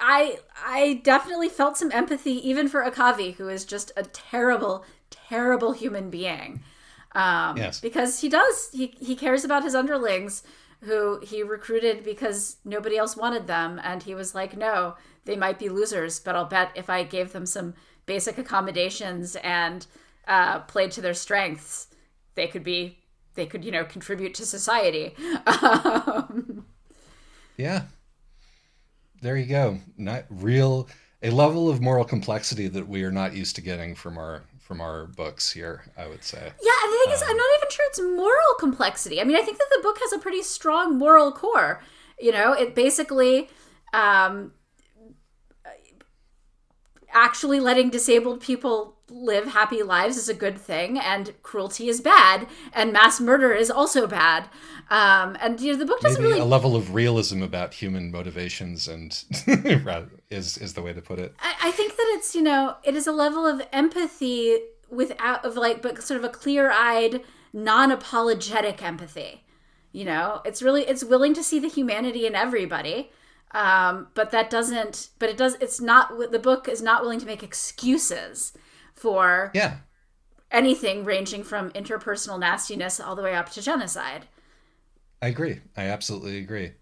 [SPEAKER 2] I definitely felt some empathy even for Akavi, who is just a terrible, terrible human being.
[SPEAKER 1] Yes.
[SPEAKER 2] Because he cares about his underlings, who he recruited because nobody else wanted them. And he was like, no, they might be losers, but I'll bet if I gave them some basic accommodations and played to their strengths, they could contribute to society.
[SPEAKER 1] Yeah. There you go. A level of moral complexity that we are not used to getting from our books here, I would say.
[SPEAKER 2] Yeah, and the thing is, I'm not even sure it's moral complexity. I mean, I think that the book has a pretty strong moral core. It basically actually letting disabled people live happy lives is a good thing, and cruelty is bad, and mass murder is also bad. And the book doesn't
[SPEAKER 1] Maybe
[SPEAKER 2] really
[SPEAKER 1] a level of realism about human motivations and is the way to put it.
[SPEAKER 2] I think that it's it is a level of empathy but sort of a clear-eyed, non-apologetic empathy. It's willing to see the humanity in everybody. But the book is not willing to make excuses for anything ranging from interpersonal nastiness all the way up to genocide.
[SPEAKER 1] I agree. I absolutely agree.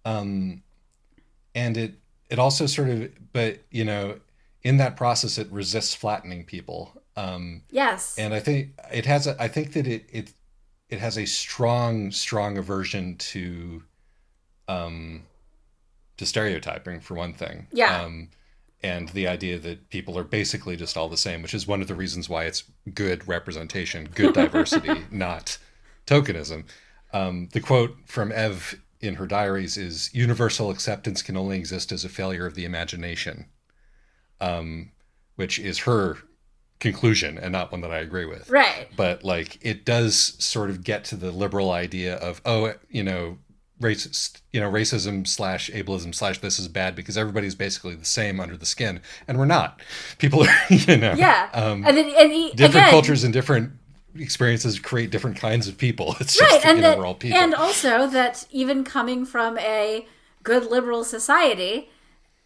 [SPEAKER 1] And it also sort of, but in that process, it resists flattening people.
[SPEAKER 2] Yes.
[SPEAKER 1] And I think it has a strong aversion to stereotyping, for one thing.
[SPEAKER 2] Yeah.
[SPEAKER 1] And the idea that people are basically just all the same, which is one of the reasons why it's good representation, good diversity, not tokenism. The quote from Ev in her diaries is, "Universal acceptance can only exist as a failure of the imagination," which is her conclusion and not one that I agree with.
[SPEAKER 2] Right.
[SPEAKER 1] But like it does sort of get to the liberal idea of, oh, racism slash ableism slash this is bad because everybody's basically the same under the skin, and we're not. People are,
[SPEAKER 2] Yeah. And then
[SPEAKER 1] different cultures and different experiences create different kinds of people. It's just,
[SPEAKER 2] right, and
[SPEAKER 1] we're all people.
[SPEAKER 2] And also that even coming from a good liberal society,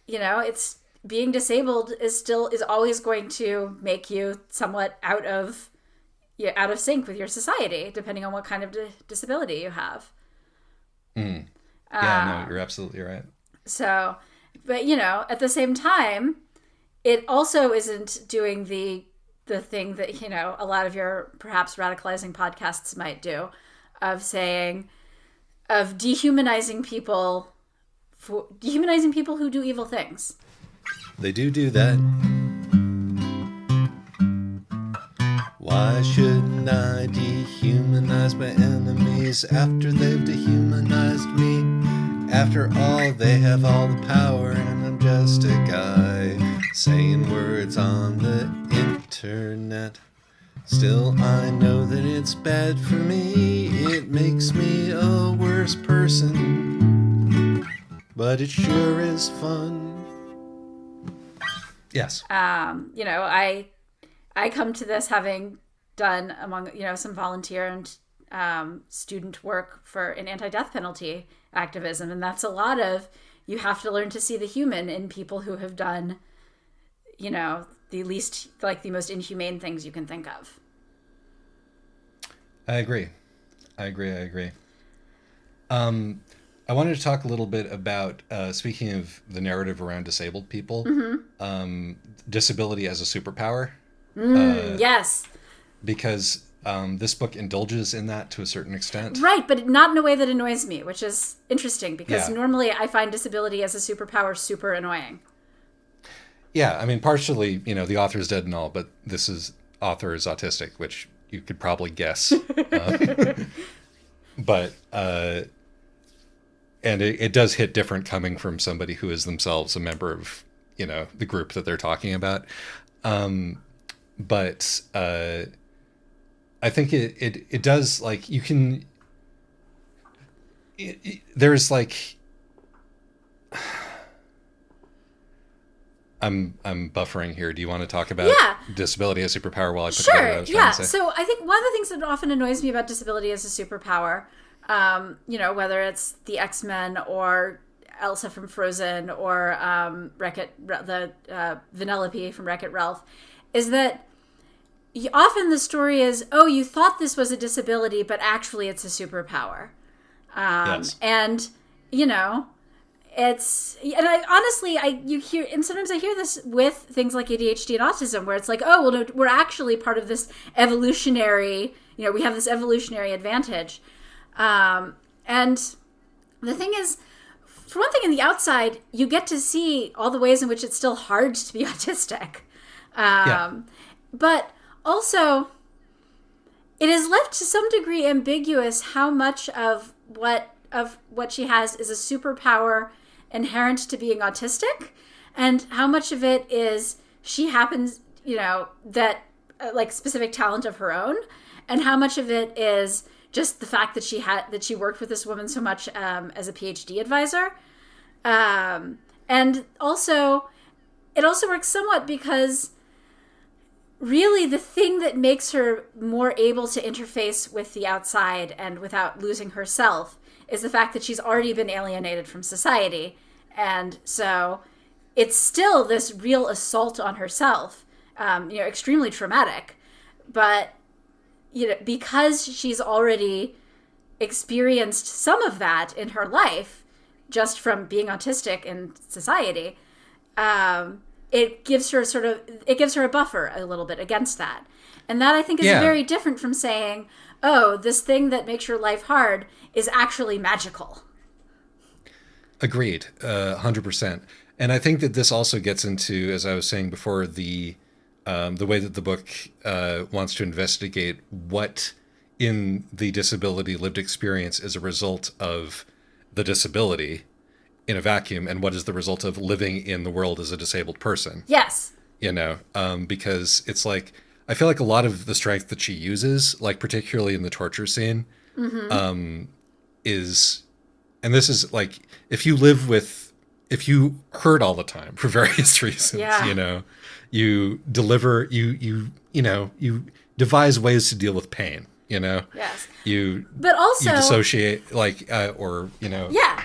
[SPEAKER 2] it's being disabled is always going to make you somewhat out of sync with your society, depending on what kind of disability you have.
[SPEAKER 1] Mm. Yeah, no, you're absolutely right.
[SPEAKER 2] So, but at the same time, it also isn't doing the thing that a lot of your perhaps radicalizing podcasts might do, of dehumanizing people who do evil things.
[SPEAKER 1] They do that. Why shouldn't I dehumanize my enemies after they've dehumanized me? After all, they have all the power and I'm just a guy saying words on the internet. Still, I know that it's bad for me. It makes me a worse person. But it sure is fun. Yes.
[SPEAKER 2] I come to this having done among some volunteer and student work for an anti-death penalty activism, and that's a lot of, you have to learn to see the human in people who have done the least, like, the most inhumane things you can think of.
[SPEAKER 1] I agree. I wanted to talk a little bit about, speaking of the narrative around disabled people, disability as a superpower.
[SPEAKER 2] Yes.
[SPEAKER 1] Because this book indulges in that to a certain extent.
[SPEAKER 2] Right, but not in a way that annoys me, which is interesting, because normally I find disability as a superpower super annoying.
[SPEAKER 1] Yeah, I mean, partially, the author's dead and all, but author is autistic, which you could probably guess. But and it does hit different coming from somebody who is themselves a member of, the group that they're talking about. But I think it does, like, you can, there's like, I'm buffering here. Do you want to talk about disability as a superpower while I put together what I was trying to say?
[SPEAKER 2] So I think one of the things that often annoys me about disability as a superpower, whether it's the X-Men or Elsa from Frozen or Vanellope from Wreck-It Ralph, is that often the story is, oh, you thought this was a disability, but actually it's a superpower.
[SPEAKER 1] Yes.
[SPEAKER 2] And, you hear, and sometimes I hear this with things like ADHD and autism, where it's like, oh, well, no, we're actually part of this evolutionary, we have this evolutionary advantage. And the thing is, for one thing, in the outside, you get to see all the ways in which it's still hard to be autistic. But also, it is left to some degree ambiguous how much of what she has is a superpower inherent to being autistic, and how much of it is she happens, that like specific talent of her own, and how much of it is just the fact that she worked with this woman so much as a PhD advisor. And also, it also works somewhat because really the thing that makes her more able to interface with the outside and without losing herself is the fact that she's already been alienated from society. And so it's still this real assault on herself, extremely traumatic. But, because she's already experienced some of that in her life, just from being autistic in society, it gives her a buffer a little bit against that. And that, I think, is very different from saying, oh, this thing that makes your life hard is actually magical.
[SPEAKER 1] Agreed, 100%. And I think that this also gets into, as I was saying before, the way that the book wants to investigate what in the disability lived experience is a result of the disability in a vacuum, and what is the result of living in the world as a disabled person.
[SPEAKER 2] Yes.
[SPEAKER 1] because it's like I feel like a lot of the strength that she uses, like particularly in the torture scene, is, and this is like if you hurt all the time for various reasons,
[SPEAKER 2] Yeah.
[SPEAKER 1] you deliver you devise ways to deal with pain.
[SPEAKER 2] Yes.
[SPEAKER 1] You
[SPEAKER 2] But also,
[SPEAKER 1] you dissociate, like or
[SPEAKER 2] yeah.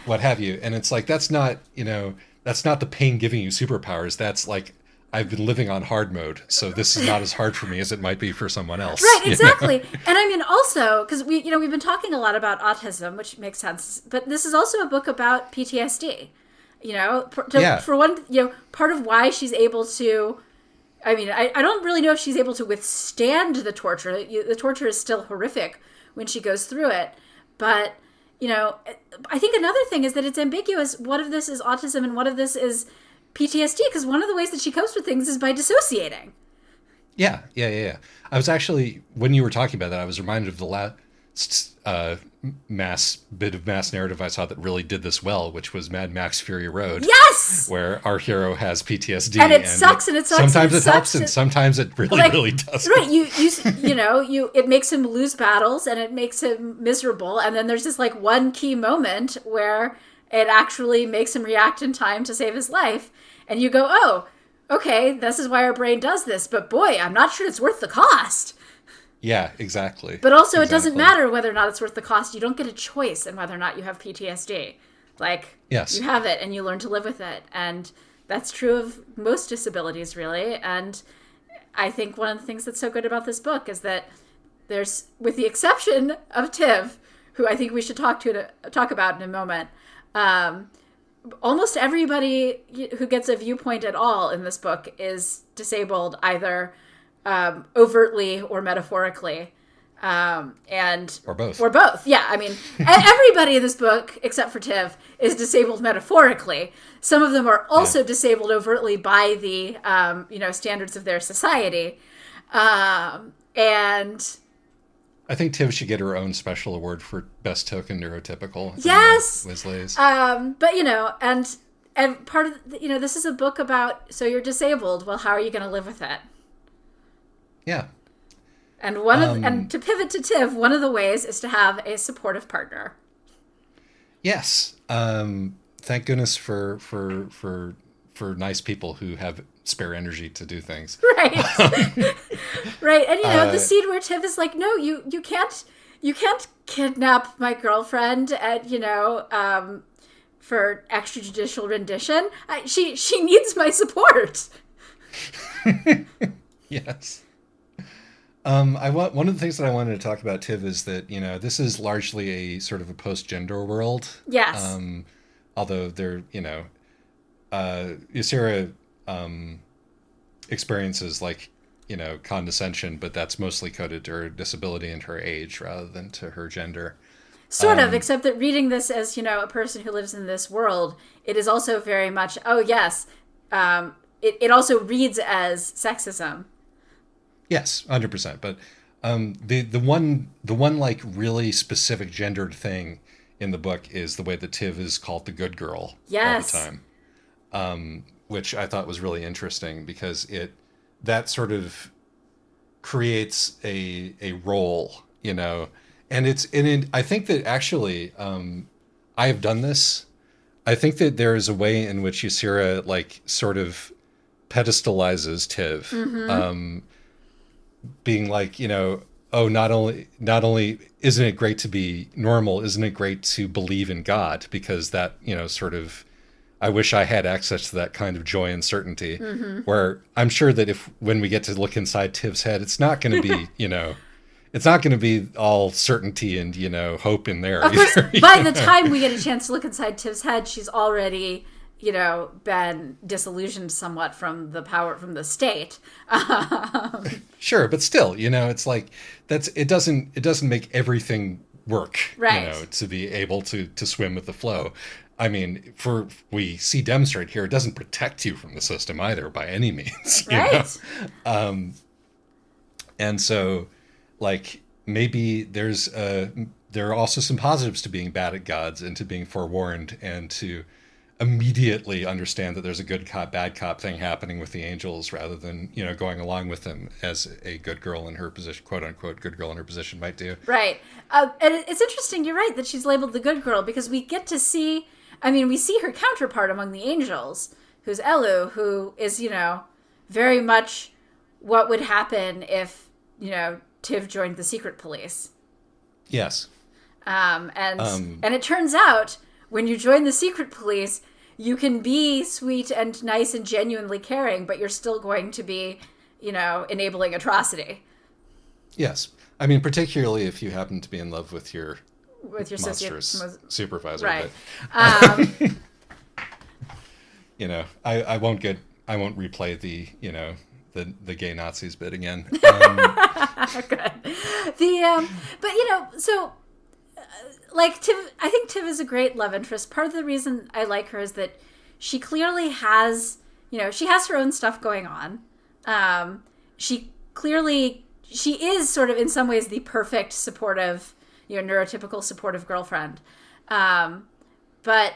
[SPEAKER 1] what have you, and it's like that's not the pain giving you superpowers. That's like, I've been living on hard mode, so this is not as hard for me as it might be for someone else.
[SPEAKER 2] Right, exactly. And I mean, also, because we've been talking a lot about autism, which makes sense, but this is also a book about PTSD. For one, part of why she's able to, I mean, I don't really know if she's able to withstand the torture. The torture is still horrific when she goes through it, but I think another thing is that it's ambiguous. What of this is autism and what of this is PTSD? Because one of the ways that she copes with things is by dissociating.
[SPEAKER 1] Yeah. I was actually, when you were talking about that, I was reminded of the last bit of mass narrative I saw that really did this well, which was Mad Max Fury Road.
[SPEAKER 2] Yes!
[SPEAKER 1] Where our hero has PTSD.
[SPEAKER 2] And it sucks, and it sucks.
[SPEAKER 1] Sometimes
[SPEAKER 2] and it
[SPEAKER 1] it helps,
[SPEAKER 2] sucks,
[SPEAKER 1] and sometimes it really, really doesn't.
[SPEAKER 2] Right, it makes him lose battles, and it makes him miserable, and then there's this like one key moment where it actually makes him react in time to save his life, and you go, oh, okay, this is why our brain does this, but boy, I'm not sure it's worth the cost.
[SPEAKER 1] Yeah, exactly.
[SPEAKER 2] But also, It doesn't matter whether or not it's worth the cost. You don't get a choice in whether or not you have PTSD. Like,
[SPEAKER 1] yes.
[SPEAKER 2] You have it, and you learn to live with it. And that's true of most disabilities, really. And I think one of the things that's so good about this book is that there's, with the exception of Tiv, who I think we should talk about in a moment, almost everybody who gets a viewpoint at all in this book is disabled, either overtly or metaphorically, or both. Yeah, I mean, everybody in this book except for Tiv is disabled metaphorically. Some of them are also disabled overtly by the standards of their society, and
[SPEAKER 1] I think Tiv should get her own special award for best token neurotypical.
[SPEAKER 2] Yes,
[SPEAKER 1] Wesley's.
[SPEAKER 2] But and part of this is a book about, so you're disabled. Well, how are you going to live with it?
[SPEAKER 1] Yeah.
[SPEAKER 2] And and to pivot to Tiv, one of the ways is to have a supportive partner.
[SPEAKER 1] Yes. Thank goodness for nice people who have spare energy to do things.
[SPEAKER 2] Right. Right. And the scene where Tiv is like, no, you can't kidnap my girlfriend and for extrajudicial rendition. She needs my support.
[SPEAKER 1] Yes. One of the things that I wanted to talk about, Tiv, is that this is largely a sort of a post-gender world.
[SPEAKER 2] Yes.
[SPEAKER 1] Although there, Ysera experiences like condescension, but that's mostly coded to her disability and her age rather than to her gender.
[SPEAKER 2] Sort of, except that reading this as a person who lives in this world, it is also very much it also reads as sexism.
[SPEAKER 1] Yes, 100%. But the one like really specific gendered thing in the book is the way that Tiv is called the good girl all the time, which I thought was really interesting because that sort of creates a role, and I think that actually I have done this. I think that there is a way in which Ysera like sort of pedestalizes Tiv. Mm-hmm. Being like, oh, not only isn't it great to be normal, isn't it great to believe in God? Because that, sort of, I wish I had access to that kind of joy and certainty. Mm-hmm. Where I'm sure that when we get to look inside Tiv's head, it's not going to be, it's not going to be all certainty and, hope in there.
[SPEAKER 2] Of course, by the time we get a chance to look inside Tiv's head, she's already been disillusioned somewhat from the power from the state.
[SPEAKER 1] Sure, but still, it's like it doesn't make everything work,
[SPEAKER 2] right?
[SPEAKER 1] To be able to swim with the flow. I mean, we see demonstrate here, it doesn't protect you from the system either by any means,
[SPEAKER 2] right?
[SPEAKER 1] And so, like, maybe there are also some positives to being bad at gods and to being forewarned and to immediately understand that there's a good cop, bad cop thing happening with the angels rather than, going along with them as a good girl in her position, quote unquote, good girl in her position might do.
[SPEAKER 2] Right. And it's interesting, you're right, that she's labeled the good girl because we get to see, we see her counterpart among the angels, who's Elu, who is, very much what would happen if, Tiv joined the secret police.
[SPEAKER 1] Yes.
[SPEAKER 2] And it turns out when you join the secret police, you can be sweet and nice and genuinely caring, but you're still going to be, enabling atrocity.
[SPEAKER 1] Yes. I mean, particularly if you happen to be in love with your monstrous supervisor.
[SPEAKER 2] Right.
[SPEAKER 1] But, I won't replay the, the gay Nazis bit again.
[SPEAKER 2] Good. Tiv, I think Tiv is a great love interest. Part of the reason I like her is that she clearly has, she has her own stuff going on. She is sort of in some ways the perfect supportive, neurotypical supportive girlfriend. But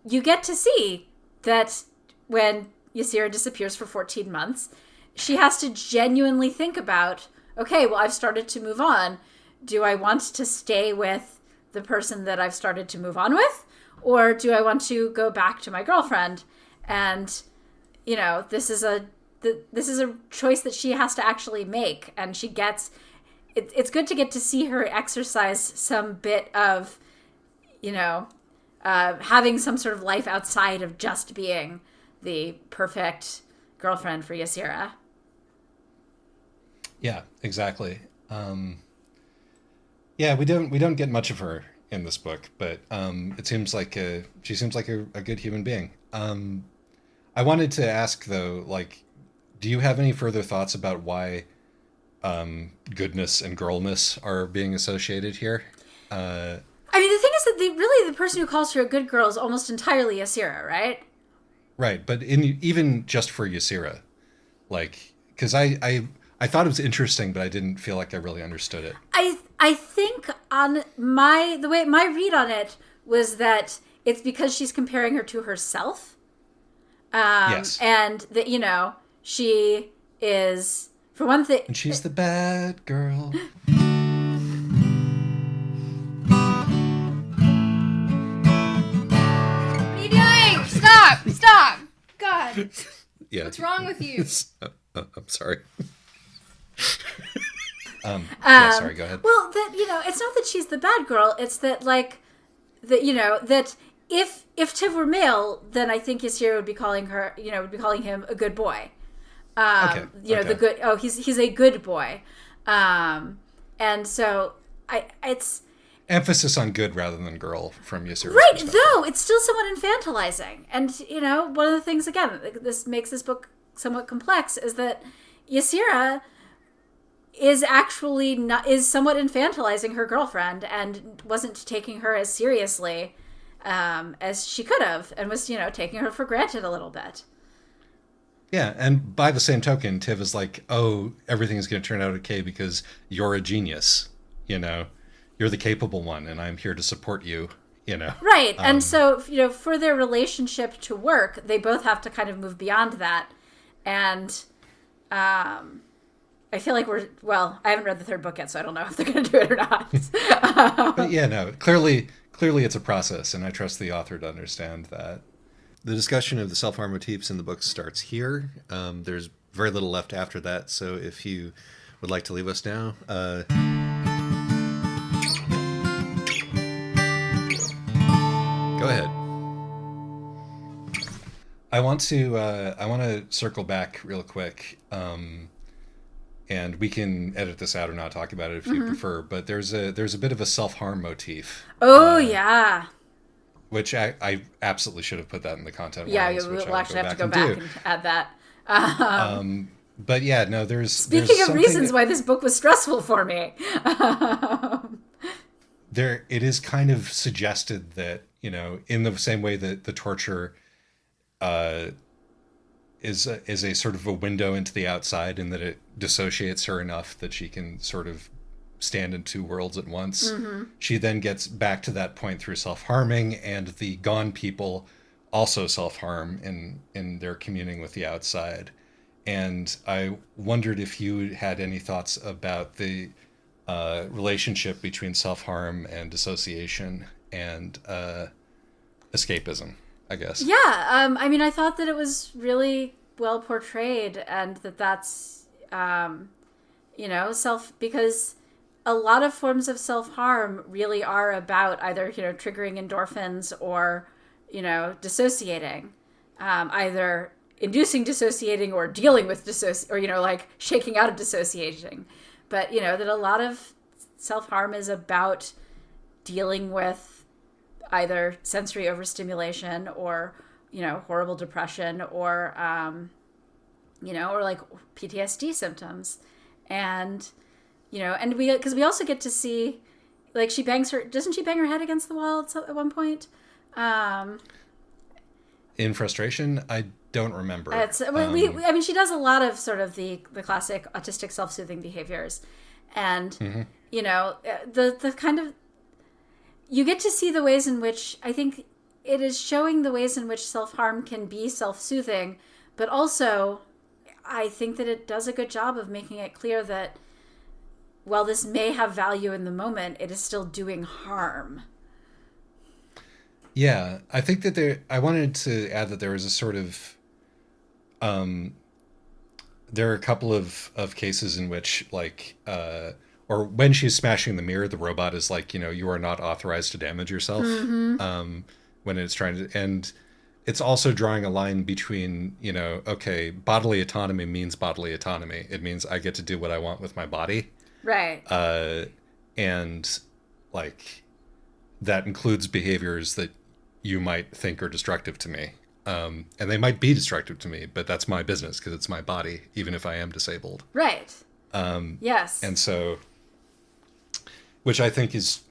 [SPEAKER 2] you get to see that when Ysera disappears for 14 months, she has to genuinely think about, okay, well, I've started to move on. Do I want to stay with the person that I've started to move on with? Or do I want to go back to my girlfriend? And, this is a choice that she has to actually make. And she gets, it's good to get to see her exercise some bit of, having some sort of life outside of just being the perfect girlfriend for Ysera.
[SPEAKER 1] Yeah, exactly. Yeah, we don't get much of her in this book, but it seems like she seems like a good human being. I wanted to ask though, do you have any further thoughts about why goodness and girlness are being associated here?
[SPEAKER 2] The thing is that the person who calls her a good girl is almost entirely Ysera, right?
[SPEAKER 1] Right, but even just for Ysera, because I thought it was interesting, but I didn't feel like I really understood it.
[SPEAKER 2] I think the way my read on it was that it's because she's comparing her to herself.
[SPEAKER 1] Yes.
[SPEAKER 2] And that, she is, for one thing...
[SPEAKER 1] And she's the bad girl.
[SPEAKER 3] What are you doing? Stop! God.
[SPEAKER 1] Yeah.
[SPEAKER 3] What's wrong with you?
[SPEAKER 1] I'm sorry. Yeah, sorry, go ahead.
[SPEAKER 2] Well, it's not that she's the bad girl. It's that, that if Tiv were male, then I think Ysera would be calling him a good boy.
[SPEAKER 1] Okay.
[SPEAKER 2] The good. Oh, he's a good boy. And so it's
[SPEAKER 1] emphasis on good rather than girl from Ysera's
[SPEAKER 2] right.
[SPEAKER 1] perspective.
[SPEAKER 2] Though it's still somewhat infantilizing, and one of the things again this makes this book somewhat complex is that Ysera is somewhat infantilizing her girlfriend and wasn't taking her as seriously as she could have, and was taking her for granted a little bit.
[SPEAKER 1] Yeah, and by the same token, Tiv is like, oh, everything is going to turn out okay because you're a genius, you're the capable one, and I'm here to support you,
[SPEAKER 2] Right, and so for their relationship to work, they both have to kind of move beyond that, and I feel like I haven't read the third book yet, so I don't know if they're going to do it or not.
[SPEAKER 1] But yeah, no, clearly it's a process, and I trust the author to understand that. The discussion of the self-harm motifs in the book starts here. There's very little left after that, so if you would like to leave us now, go ahead. I want to circle back real quick, and we can edit this out or not talk about it if you prefer. But there's a bit of a self-harm motif.
[SPEAKER 2] Oh yeah.
[SPEAKER 1] Which I absolutely should have put that in the content.
[SPEAKER 2] Yeah,
[SPEAKER 1] warnings,
[SPEAKER 2] we'll actually have to go back and add that.
[SPEAKER 1] But yeah, no, there's...
[SPEAKER 2] Speaking of reasons why this book was stressful for me.
[SPEAKER 1] It is kind of suggested that, in the same way that the torture is a sort of a window into the outside, and that it dissociates her enough that she can sort of stand in two worlds at once. Mm-hmm. She then gets back to that point through self-harming, and the gone people also self-harm in their communing with the outside. And I wondered if you had any thoughts about the relationship between self-harm and dissociation and escapism, I guess.
[SPEAKER 2] Yeah, I mean, I thought that it was really well portrayed, and that's, because a lot of forms of self-harm really are about either, triggering endorphins or, dissociating, either inducing dissociating or dealing with or, shaking out of dissociating. But, that a lot of self-harm is about dealing with either sensory overstimulation or, horrible depression or, or like PTSD symptoms. And, and because we also get to see, like, doesn't she bang her head against the wall at one point?
[SPEAKER 1] In frustration, I don't remember.
[SPEAKER 2] She does a lot of sort of the classic autistic self-soothing behaviors. And, the kind of, you get to see the ways in which, I think it is showing the ways in which self-harm can be self-soothing, but also I think that it does a good job of making it clear that while this may have value in the moment, it is still doing harm.
[SPEAKER 1] Yeah, I think that I wanted to add that there was a sort of, there are a couple of cases in which, like, or when she's smashing the mirror, the robot is like, you are not authorized to damage yourself.
[SPEAKER 2] Mm-hmm.
[SPEAKER 1] When it's trying to, and it's also drawing a line between, okay, bodily autonomy means bodily autonomy. It means I get to do what I want with my body.
[SPEAKER 2] Right.
[SPEAKER 1] And like, that includes behaviors that you might think are destructive to me. And they might be destructive to me, but that's my business because it's my body, even if I am disabled.
[SPEAKER 2] Right. Yes.
[SPEAKER 1] And so, which I think is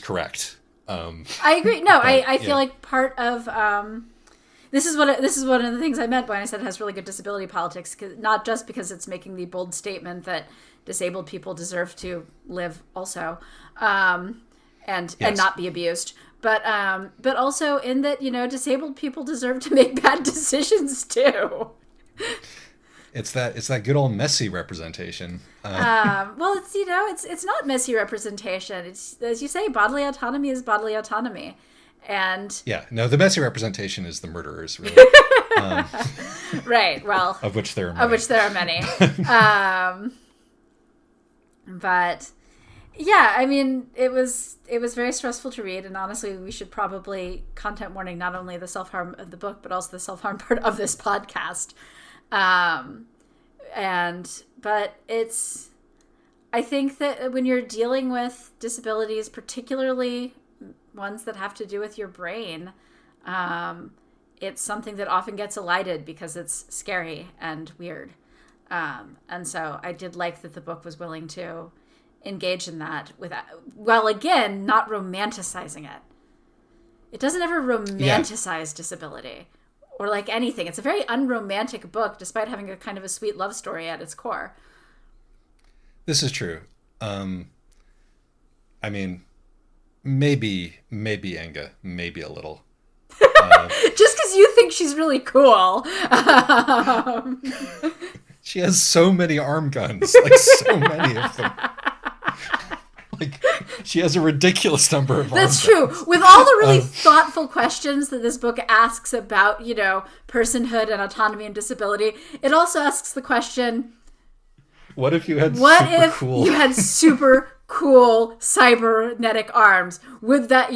[SPEAKER 1] correct.
[SPEAKER 2] I agree. No, I feel like part of this is one of the things I meant when I said it has really good disability politics, not just because it's making the bold statement that disabled people deserve to live also, and not be abused, but also in that disabled people deserve to make bad decisions too.
[SPEAKER 1] It's that good old messy representation.
[SPEAKER 2] Well, it's not messy representation. It's, as you say, bodily autonomy is bodily autonomy, and
[SPEAKER 1] the messy representation is the murderers, really.
[SPEAKER 2] Right. Well,
[SPEAKER 1] of which there are many.
[SPEAKER 2] But yeah, I mean, it was very stressful to read, and honestly, we should probably content warning not only the self-harm of the book, but also the self-harm part of this podcast. But I think that when you're dealing with disabilities, particularly ones that have to do with your brain, it's something that often gets elided because it's scary and weird. And so I did like that the book was willing to engage in that again, not romanticizing it. It doesn't ever romanticize disability. Or like anything. It's a very unromantic book, despite having a kind of a sweet love story at its core.
[SPEAKER 1] This is true. I mean, maybe Enga, maybe a little.
[SPEAKER 2] Just because you think she's really cool.
[SPEAKER 1] She has so many arm guns, like so many of them. Like, she has a ridiculous number of arm guns.
[SPEAKER 2] That's true. With all the really thoughtful questions that this book asks about, personhood and autonomy and disability, it also asks the question,
[SPEAKER 1] what if you had
[SPEAKER 2] super cool cybernetic arms? Would that,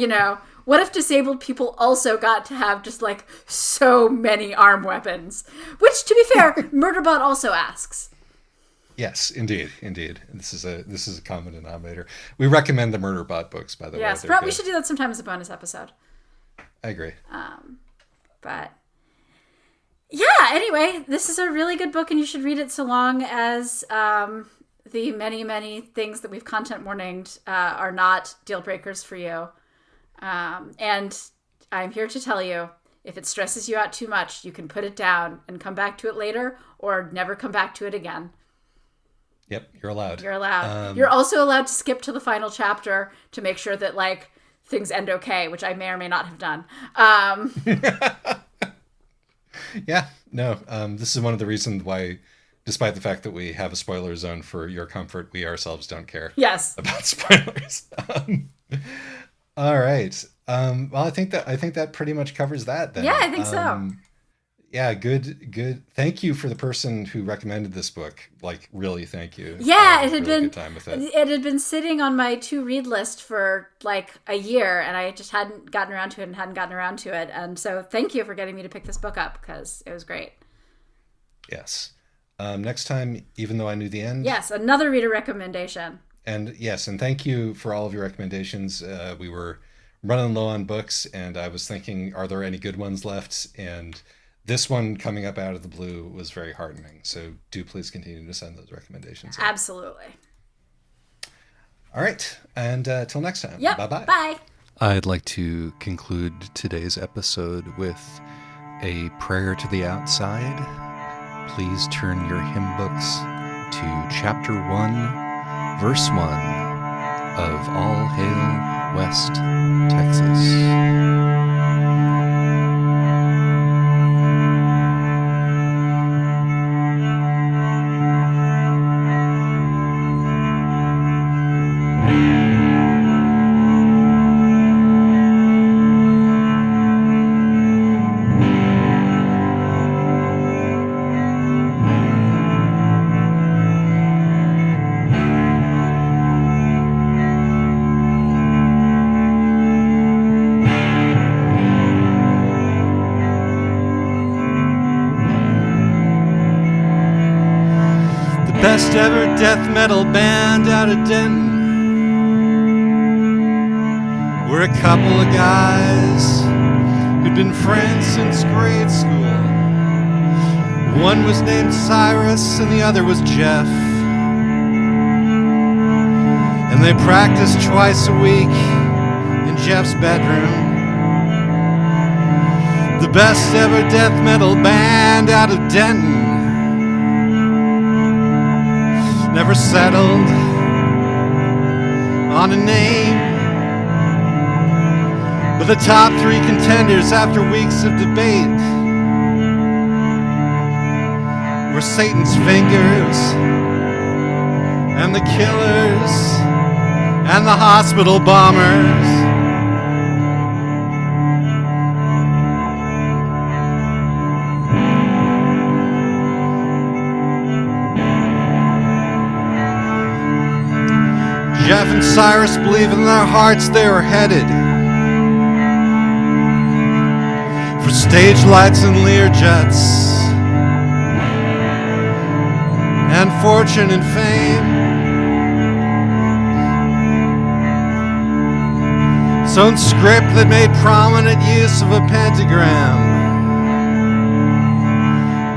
[SPEAKER 2] what if disabled people also got to have just like so many arm weapons? Which, to be fair, Murderbot also asks.
[SPEAKER 1] Yes, indeed. This is a common denominator. We recommend the Murderbot books, by the way.
[SPEAKER 2] Yes, we should do that sometime as a bonus episode.
[SPEAKER 1] I agree.
[SPEAKER 2] But yeah, anyway, this is a really good book, and you should read it so long as the many, many things that we've content warninged are not deal breakers for you. And I'm here to tell you, if it stresses you out too much, you can put it down and come back to it later, or never come back to it again.
[SPEAKER 1] Yep, you're allowed.
[SPEAKER 2] You're allowed. You're also allowed to skip to the final chapter to make sure that, like, things end okay, which I may or may not have done.
[SPEAKER 1] Yeah, no, this is one of the reasons why, despite the fact that we have a spoiler zone for your comfort, we ourselves don't care
[SPEAKER 2] Yes.
[SPEAKER 1] about spoilers. All right. Well, I think that pretty much covers that then.
[SPEAKER 2] Yeah, I think so.
[SPEAKER 1] Yeah, good. Thank you for the person who recommended this book. Like, really, thank you.
[SPEAKER 2] Yeah,
[SPEAKER 1] I
[SPEAKER 2] it had
[SPEAKER 1] really
[SPEAKER 2] been
[SPEAKER 1] good time with it.
[SPEAKER 2] It had been sitting on my to read list for like a year, and I just hadn't gotten around to it. And so, thank you for getting me to pick this book up because it was great.
[SPEAKER 1] Yes. Next time, even though I knew the end.
[SPEAKER 2] Yes, another reader recommendation.
[SPEAKER 1] And yes, and thank you for all of your recommendations. We were running low on books, and I was thinking, are there any good ones left? And this one coming up out of the blue was very heartening. So do please continue to send those recommendations.
[SPEAKER 2] Absolutely.
[SPEAKER 1] All right. And till next time.
[SPEAKER 2] Yep.
[SPEAKER 1] Bye-bye.
[SPEAKER 2] Bye.
[SPEAKER 1] I'd like to conclude today's episode with a prayer to the outside. Please turn your hymn books to chapter 1, verse 1 of All Hail West Texas. Best ever death metal band out of Denton. We're a couple of guys who'd been friends since grade school. One was named Cyrus and the other was Jeff. And they practiced twice a week in Jeff's bedroom. The best ever death metal band out of Denton. Never settled on a name, but the top 3 contenders after weeks of debate were Satan's Fingers and the Killers and the Hospital Bombers. Jeff and Cyrus believe in their hearts they were headed for stage lights and Learjets and fortune and fame. Some script that made prominent use of a pentagram.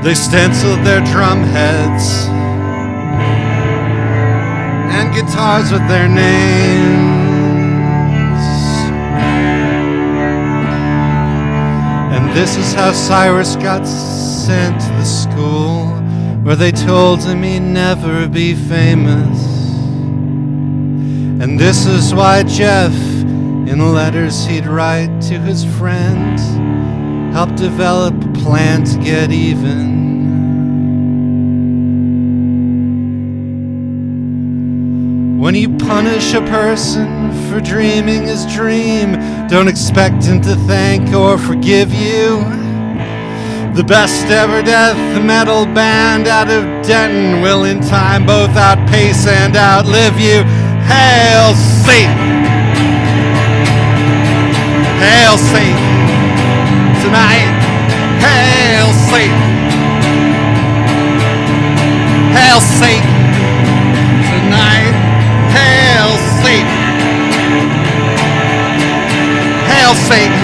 [SPEAKER 1] They stenciled their drum heads and guitars with their names. And this is how Cyrus got sent to the school where they told him he'd never be famous. And this is why Jeff, in letters he'd write to his friend, helped develop a plan to get even. When you punish a person for dreaming his dream, don't expect him to thank or forgive you. The best ever death metal band out of Denton will in time both outpace and outlive you. Hail Satan! Hail Satan! Tonight, hail Satan! Hail Satan! Tonight, hail Satan! Hail Satan!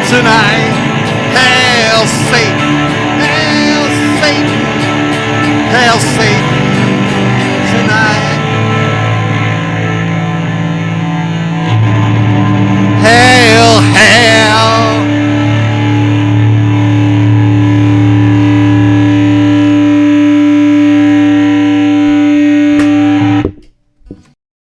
[SPEAKER 1] Tonight, hail Satan!